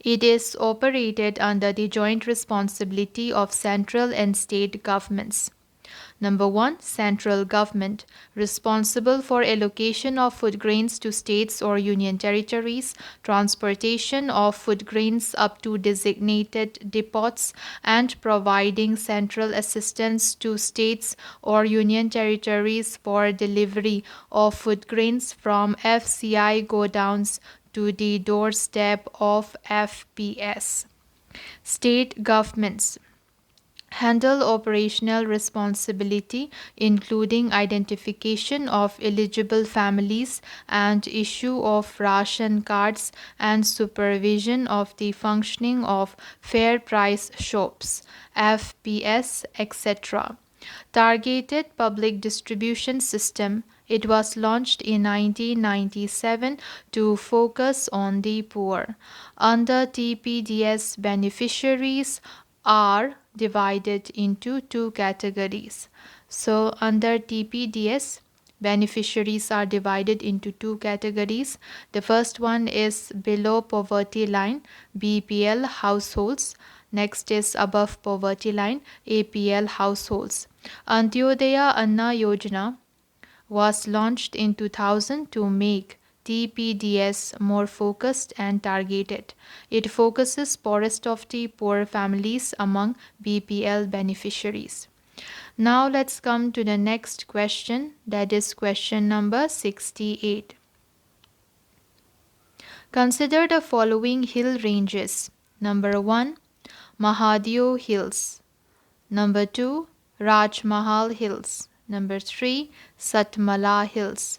It is operated under the joint responsibility of central and state governments. Number 1. Central government, responsible for allocation of food grains to states or union territories, transportation of food grains up to designated depots, and providing central assistance to states or union territories for delivery of food grains from FCI godowns to the doorstep of FPS. State governments handle operational responsibility, including identification of eligible families and issue of ration cards and supervision of the functioning of fair price shops, FPS, etc. Targeted Public Distribution System. It was launched in 1997 to focus on the poor. Under TPDS, beneficiaries are divided into two categories. So under TPDS, beneficiaries are divided into two categories. The first one is below poverty line, BPL households. Next is above poverty line, APL households. Antyodaya Anna Yojana was launched in 2000 to make TPDS more focused and targeted. It focuses poorest of the poor families among BPL beneficiaries. Now let's come to the next question, that is question number 68. Consider the following hill ranges. Number 1, Mahadeo Hills. Number 2, Rajmahal Hills. Number 3, Satmala Hills.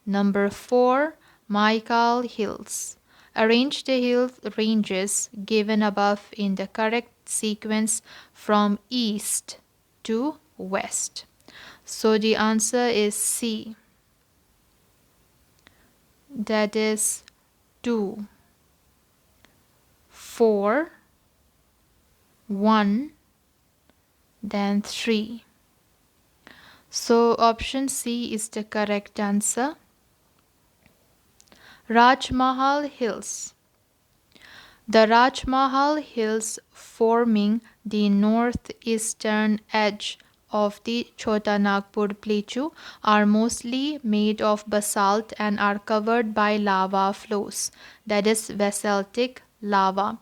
Number 4, Maikal Hills. Arrange the hill ranges given above in the correct sequence from east to west. So the answer is C. That is 2, 4, 1, then 3. So option C is the correct answer. Rajmahal Hills. The Rajmahal Hills forming the northeastern edge of the Chota Nagpur Plateau are mostly made of basalt and are covered by lava flows, that is basaltic lava.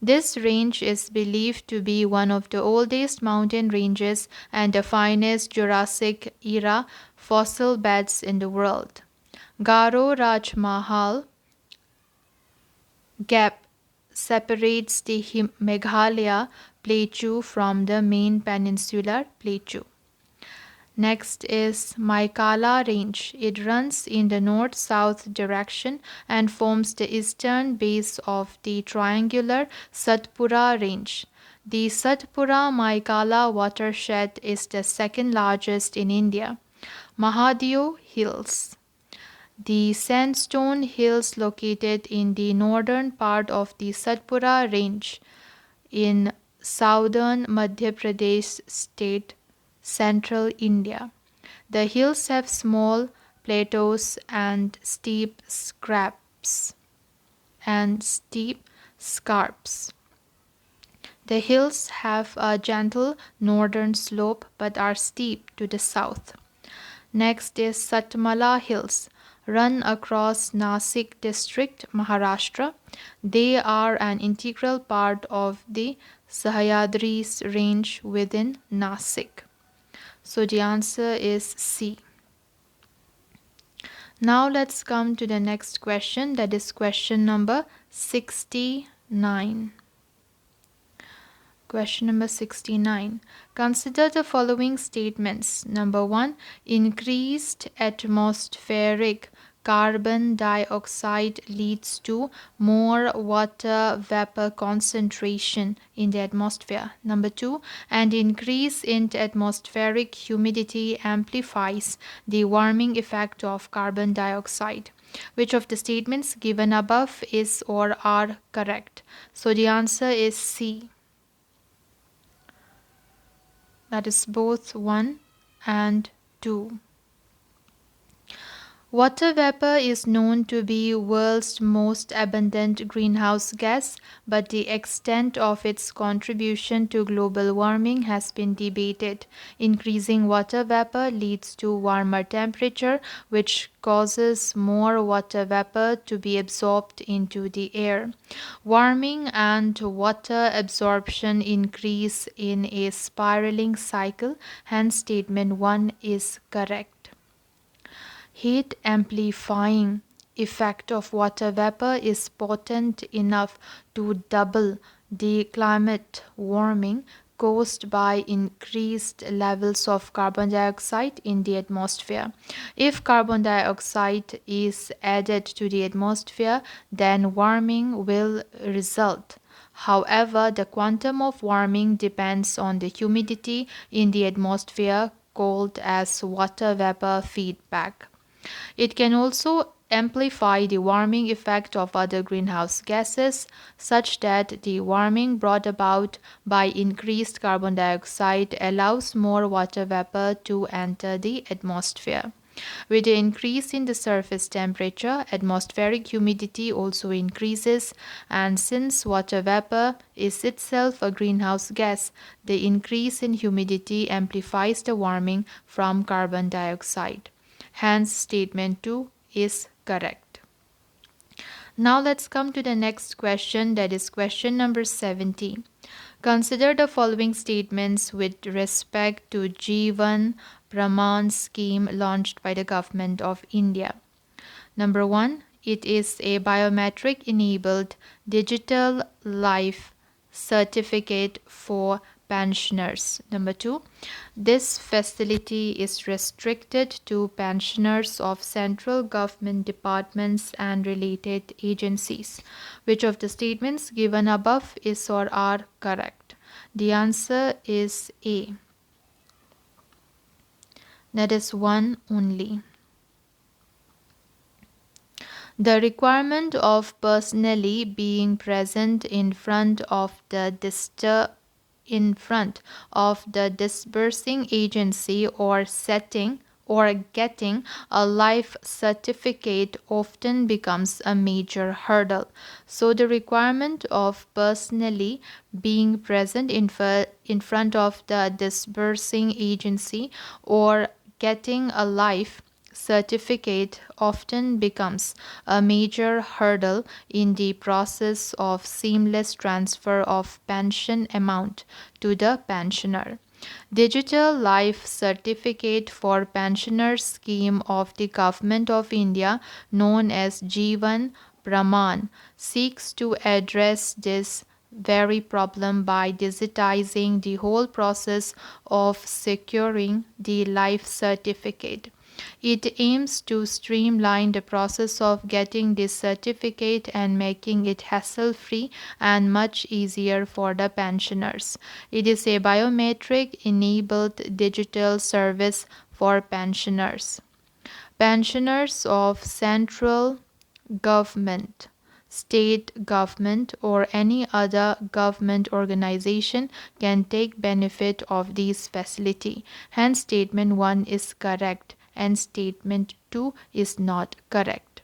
This range is believed to be one of the oldest mountain ranges and the finest Jurassic era fossil beds in the world. Garo Rajmahal Gap separates the Meghalaya Plateau from the main peninsular plateau. Next is Maikala Range. It runs in the north-south direction and forms the eastern base of the triangular Satpura Range. The Satpura Maikala Watershed is the second largest in India. Mahadev Hills. The sandstone hills located in the northern part of the Satpura Range in southern Madhya Pradesh state, central India. The hills have small plateaus and steep scarps. The hills have a gentle northern slope but are steep to the south. Next is Satmala Hills, run across Nasik district, Maharashtra. They are an integral part of the Sahyadris range within Nasik. So the answer is C. Now let's come to the next question, that is question number 69. Question number 69. Consider the following statements. Number 1. Increased atmospheric carbon dioxide leads to more water vapor concentration in the atmosphere. Number 2. An increase in atmospheric humidity amplifies the warming effect of carbon dioxide. Which of the statements given above is or are correct? So the answer is C. That is both 1 and 2. Water vapor is known to be world's most abundant greenhouse gas, but the extent of its contribution to global warming has been debated. Increasing water vapor leads to warmer temperature, which causes more water vapor to be absorbed into the air. Warming and water absorption increase in a spiraling cycle, hence statement 1 is correct. Heat amplifying effect of water vapor is potent enough to double the climate warming caused by increased levels of carbon dioxide in the atmosphere. If carbon dioxide is added to the atmosphere, then warming will result. However, the quantum of warming depends on the humidity in the atmosphere, called as water vapor feedback. It can also amplify the warming effect of other greenhouse gases, such that the warming brought about by increased carbon dioxide allows more water vapor to enter the atmosphere. With the increase in the surface temperature, atmospheric humidity also increases, and since water vapor is itself a greenhouse gas, the increase in humidity amplifies the warming from carbon dioxide. Hence, statement 2 is correct. Now let's come to the next question, that is question number 70. Consider the following statements with respect to Jeevan Praman scheme launched by the government of India. Number 1. It is a biometric enabled digital life certificate for pensioners. Number 2. This facility is restricted to pensioners of central government departments and related agencies. Which of the statements given above is or are correct? The answer is A. That is 1 only. The requirement of personally being present in front of the disbursing agency or setting or getting a life certificate often becomes a major hurdle. So the requirement of personally being present in front of the disbursing agency or getting a life certificate often becomes a major hurdle in the process of seamless transfer of pension amount to the pensioner. Digital Life Certificate for Pensioners scheme of the Government of India, known as Jeevan Praman, seeks to address this very problem by digitizing the whole process of securing the life certificate. It aims to streamline the process of getting this certificate and making it hassle free and much easier for the pensioners. It is a biometric enabled digital service for pensioners. Pensioners of central government, state government, or any other government organization can take benefit of this facility. Hence, statement 1 is correct and statement 2 is not correct.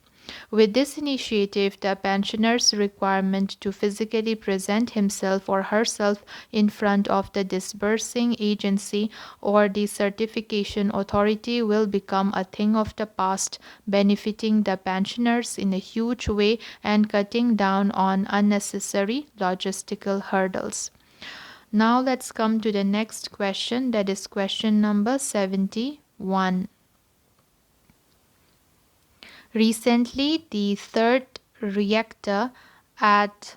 With this initiative, the pensioner's requirement to physically present himself or herself in front of the disbursing agency or the certification authority will become a thing of the past, benefiting the pensioners in a huge way and cutting down on unnecessary logistical hurdles. Now let's come to the next question, that is question number 71. Recently, the third reactor at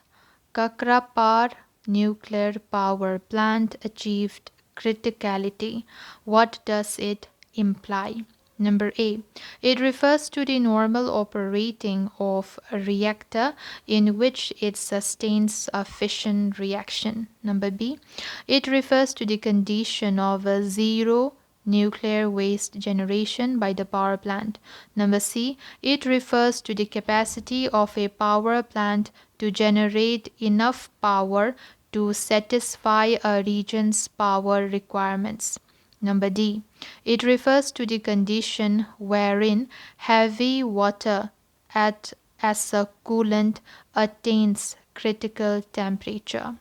Kakrapar nuclear power plant achieved criticality. What does it imply? Number A. It refers to the normal operating of a reactor in which it sustains a fission reaction. Number B. It refers to the condition of a zero nuclear waste generation by the power plant. Number C. It refers to the capacity of a power plant to generate enough power to satisfy a region's power requirements. Number D. It refers to the condition wherein heavy water as a coolant attains critical temperature.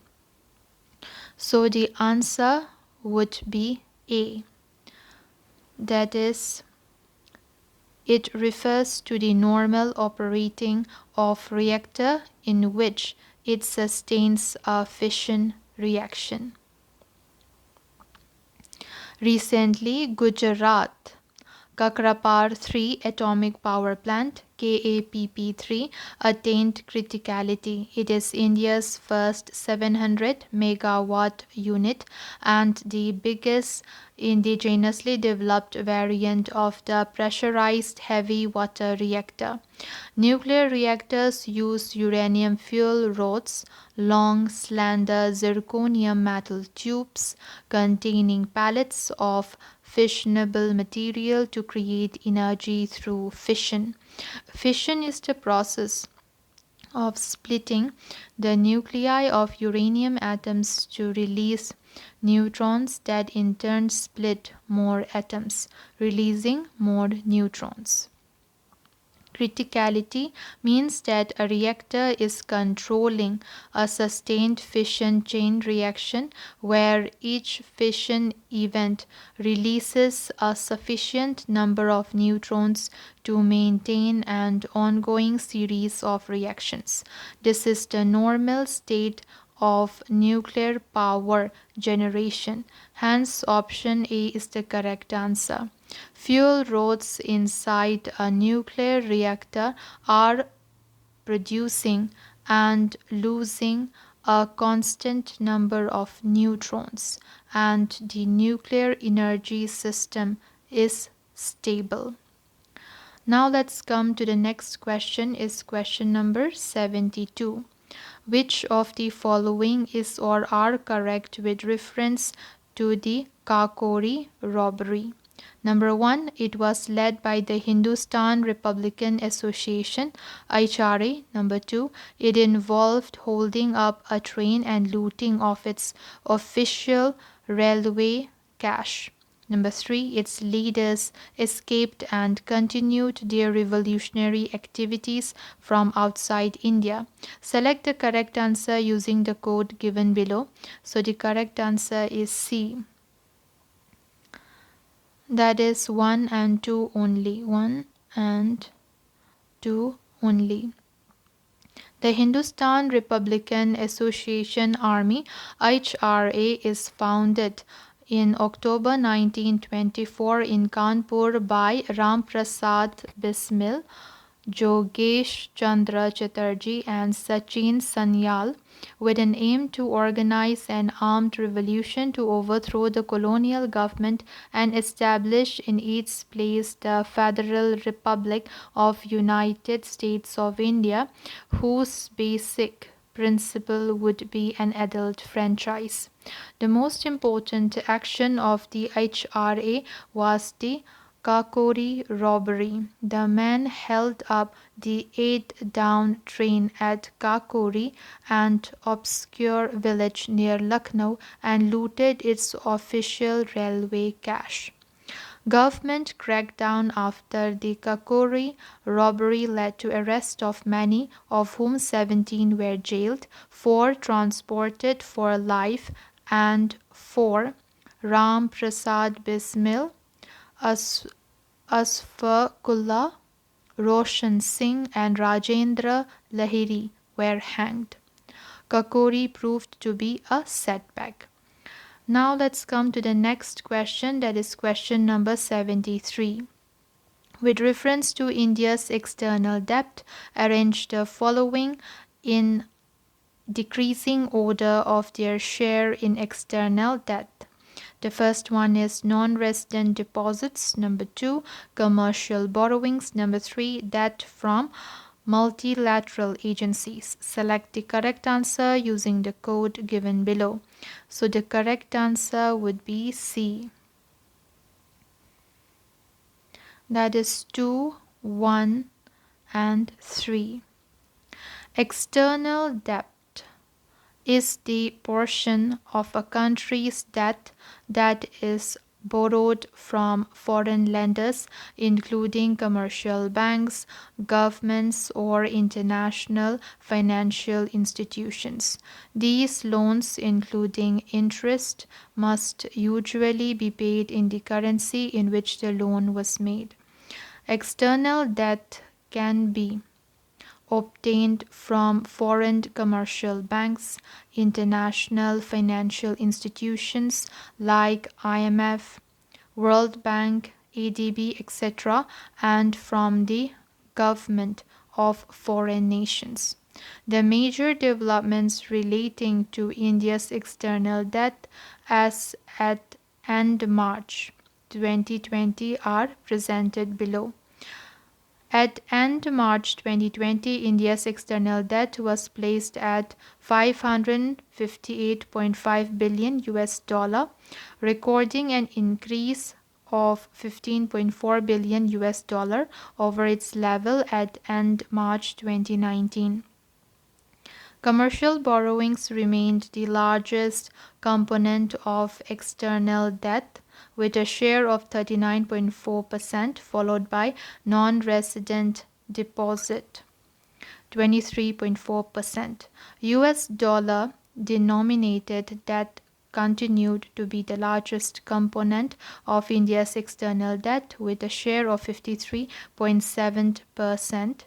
So the answer would be A. That is, it refers to the normal operating of reactor in which it sustains a fission reaction. Recently, Gujarat Kakrapar 3 atomic power plant KAPP3 attained criticality. It is India's first 700 megawatt unit and the biggest indigenously developed variant of the pressurized heavy water reactor. Nuclear reactors use uranium fuel rods, long, slender zirconium metal tubes containing pellets of fissionable material to create energy through fission. Fission is the process of splitting the nuclei of uranium atoms to release neutrons that in turn split more atoms, releasing more neutrons. Criticality means that a reactor is controlling a sustained fission chain reaction where each fission event releases a sufficient number of neutrons to maintain an ongoing series of reactions. This is the normal state of nuclear power generation. Hence, option A is the correct answer. Fuel rods inside a nuclear reactor are producing and losing a constant number of neutrons, and the nuclear energy system is stable. Now let's come to the next question, is question number 72. Which of the following is or are correct with reference to the Kakori robbery? Number 1, it was led by the Hindustan Republican Association, HRA. Number 2, it involved holding up a train and looting of its official railway cash. Number 3, its leaders escaped and continued their revolutionary activities from outside India. Select the correct answer using the code given below. So the correct answer is C. That is 1 and 2 only. 1 and 2 only. The Hindustan Republican Association Army (HRA) is founded in October 1924 in Kanpur by Ram Prasad Bismil, Jogesh Chandra Chatterjee and Sachin Sanyal with an aim to organize an armed revolution to overthrow the colonial government and establish in its place the Federal Republic of United States of India, whose basic principle would be an adult franchise. The most important action of the HRA was the Kakori robbery. The men held up the 8 down train at Kakori, an obscure village near Lucknow, and looted its official railway cash. Government crackdown after the Kakori robbery led to arrest of many, of whom 17 were jailed, 4 transported for life, and 4 Ram Prasad Bismil, Asfakullah, Roshan Singh, and Rajendra Lahiri were hanged. Kakori proved to be a setback. Now let's come to the next question, that is question number 73. With reference to India's external debt, arrange the following in decreasing order of their share in external debt. The first one is non-resident deposits. Number 2, commercial borrowings. Number 3, debt from multilateral agencies. Select the correct answer using the code given below. So the correct answer would be C. That is 2, 1, and 3. External debt is the portion of a country's debt that is borrowed from foreign lenders, including commercial banks, governments, or international financial institutions. These loans, including interest, must usually be paid in the currency in which the loan was made. External debt can be obtained from foreign commercial banks, international financial institutions like IMF, World Bank, ADB, etc., and from the government of foreign nations. The major developments relating to India's external debt as at end March 2020 are presented below. At end March 2020, India's external debt was placed at $558.5 billion US, recording an increase of $15.4 billion US over its level at end March 2019. Commercial borrowings remained the largest component of external debt, with a share of 39.4%, followed by non-resident deposit, 23.4%. US dollar denominated debt continued to be the largest component of India's external debt, with a share of 53.7%.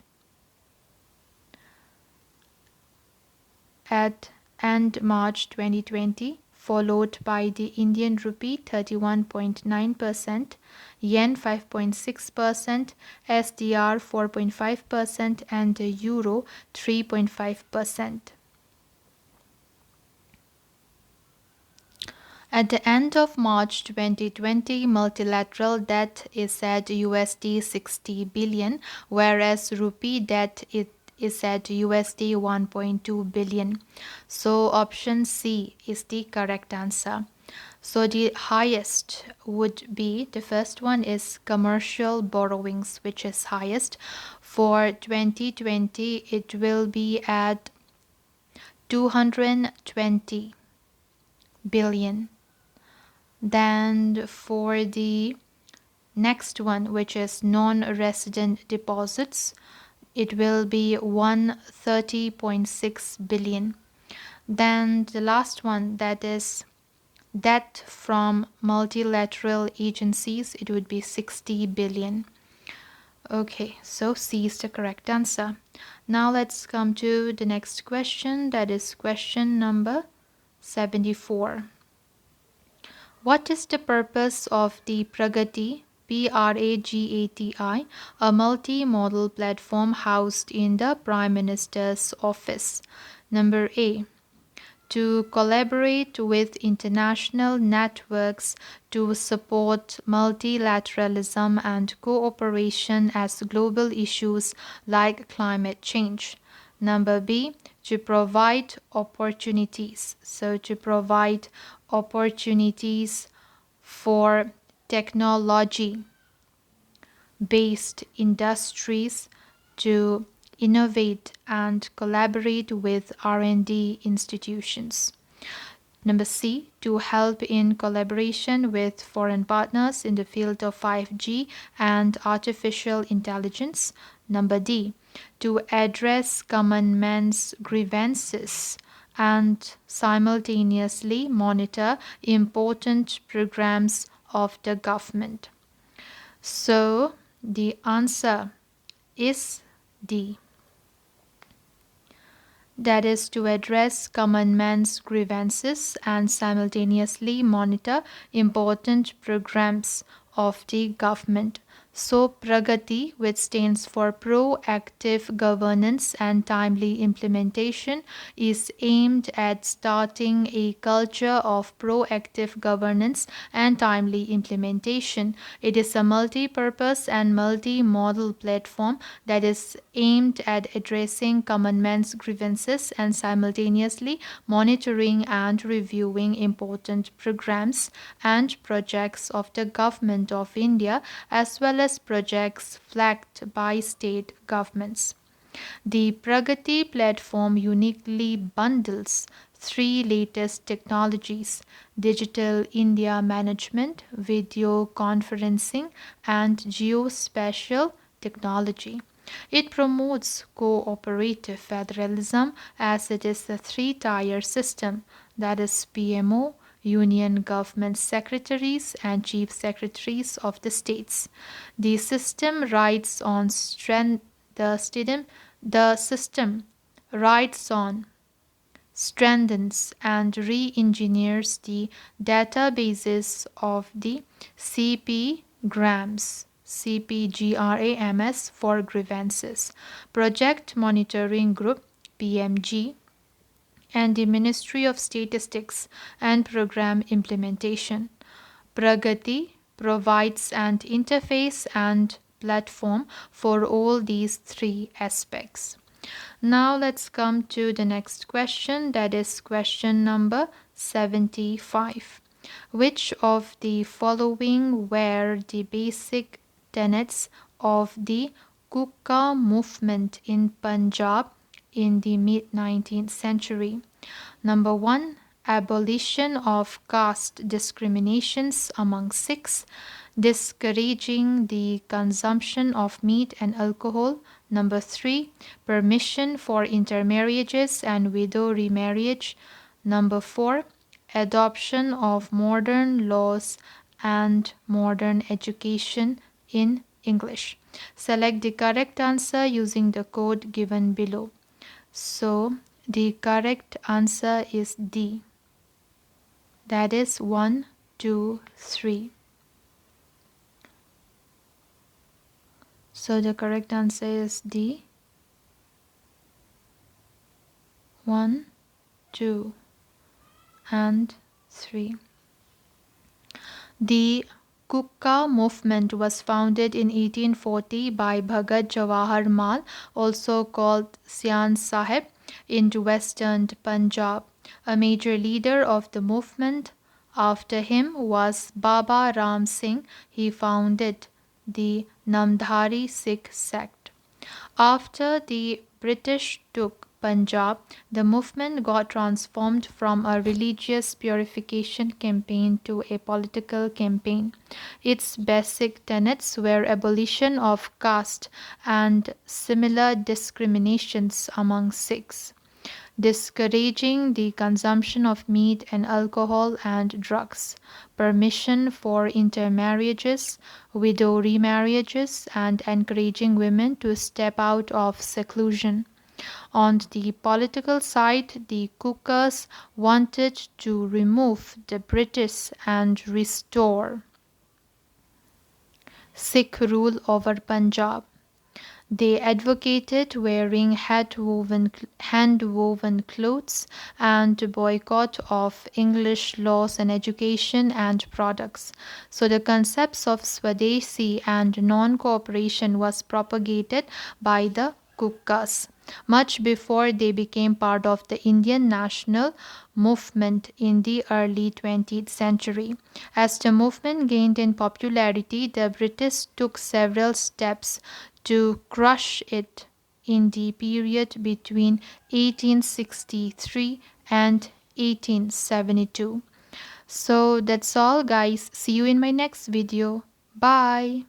At end March 2020, followed by the Indian rupee 31.9%, yen 5.6%, SDR 4.5%, and the euro 3.5%. At the end of March 2020, multilateral debt is at USD 60 billion, whereas rupee debt is at USD 1.2 billion. So option C is the correct answer. So the highest would be, the first one is commercial borrowings, which is highest. For 2020, it will be at 220 billion. Then for the next one, which is non-resident deposits, it will be 130.6 billion. Then the last one, that is debt from multilateral agencies, it would be 60 billion. Okay, so C is the correct answer. Now let's come to the next question, that is question number 74. What is the purpose of the Pragati, PRAGATI, a multi-modal platform housed in the Prime Minister's office? Number A, to collaborate with international networks to support multilateralism and cooperation as global issues like climate change. Number B, to provide opportunities. So to provide opportunities for technology based industries to innovate and collaborate with R&D institutions. Number C, to help in collaboration with foreign partners in the field of 5G and artificial intelligence. Number D, to address common man's grievances and simultaneously monitor important programs of the government. So the answer is D. That is to address common man's grievances and simultaneously monitor important programs of the government. So Pragati, which stands for proactive governance and timely implementation, is aimed at starting a culture of proactive governance and timely implementation. It is a multi-purpose and multi-modal platform that is aimed at addressing common man's grievances and simultaneously monitoring and reviewing important programs and projects of the Government of India as well as projects flagged by state governments. The Pragati platform uniquely bundles three latest technologies: Digital India Management, video conferencing, and geospatial technology. It promotes cooperative federalism as it is a three-tier system, that is PMO, Union Government Secretaries and Chief Secretaries of the states. The system rides on the system rides on strengthens and re-engineers the databases of the CPGRAMS for grievances, Project Monitoring Group PMG, and the Ministry of Statistics and Program Implementation. Pragati provides an interface and platform for all these three aspects. Now let's come to the next question, that is question number 75. Which of the following were the basic tenets of the Kukka Movement in Punjab in the mid-19th century? Number 1, abolition of caste discriminations among Sikhs, discouraging the consumption of meat and alcohol. Number 3, permission for intermarriages and widow remarriage. Number 4, adoption of modern laws and modern education in English. Select the correct answer using the code given below. So the correct answer is D. That is 1, 2, 3. So the correct answer is D. 1, 2, and 3. The Kukka movement was founded in 1840 by Bhagat Jawahar Mal, also called Sian Sahib, in western Punjab. A major leader of the movement after him was Baba Ram Singh. He founded the Namdhari Sikh sect. After the British took Punjab, the movement got transformed from a religious purification campaign to a political campaign. Its basic tenets were abolition of caste and similar discriminations among Sikhs, discouraging the consumption of meat and alcohol and drugs, permission for intermarriages, widow remarriages, and encouraging women to step out of seclusion. On the political side, the Kukkas wanted to remove the British and restore Sikh rule over Punjab. They advocated wearing hand-woven clothes and boycott of English laws and education and products. So the concepts of Swadeshi and non-cooperation was propagated by the Kukkas much before they became part of the Indian national movement in the early 20th century. As the movement gained in popularity, the British took several steps to crush it in the period between 1863 and 1872. So that's all guys. See you in my next video. Bye.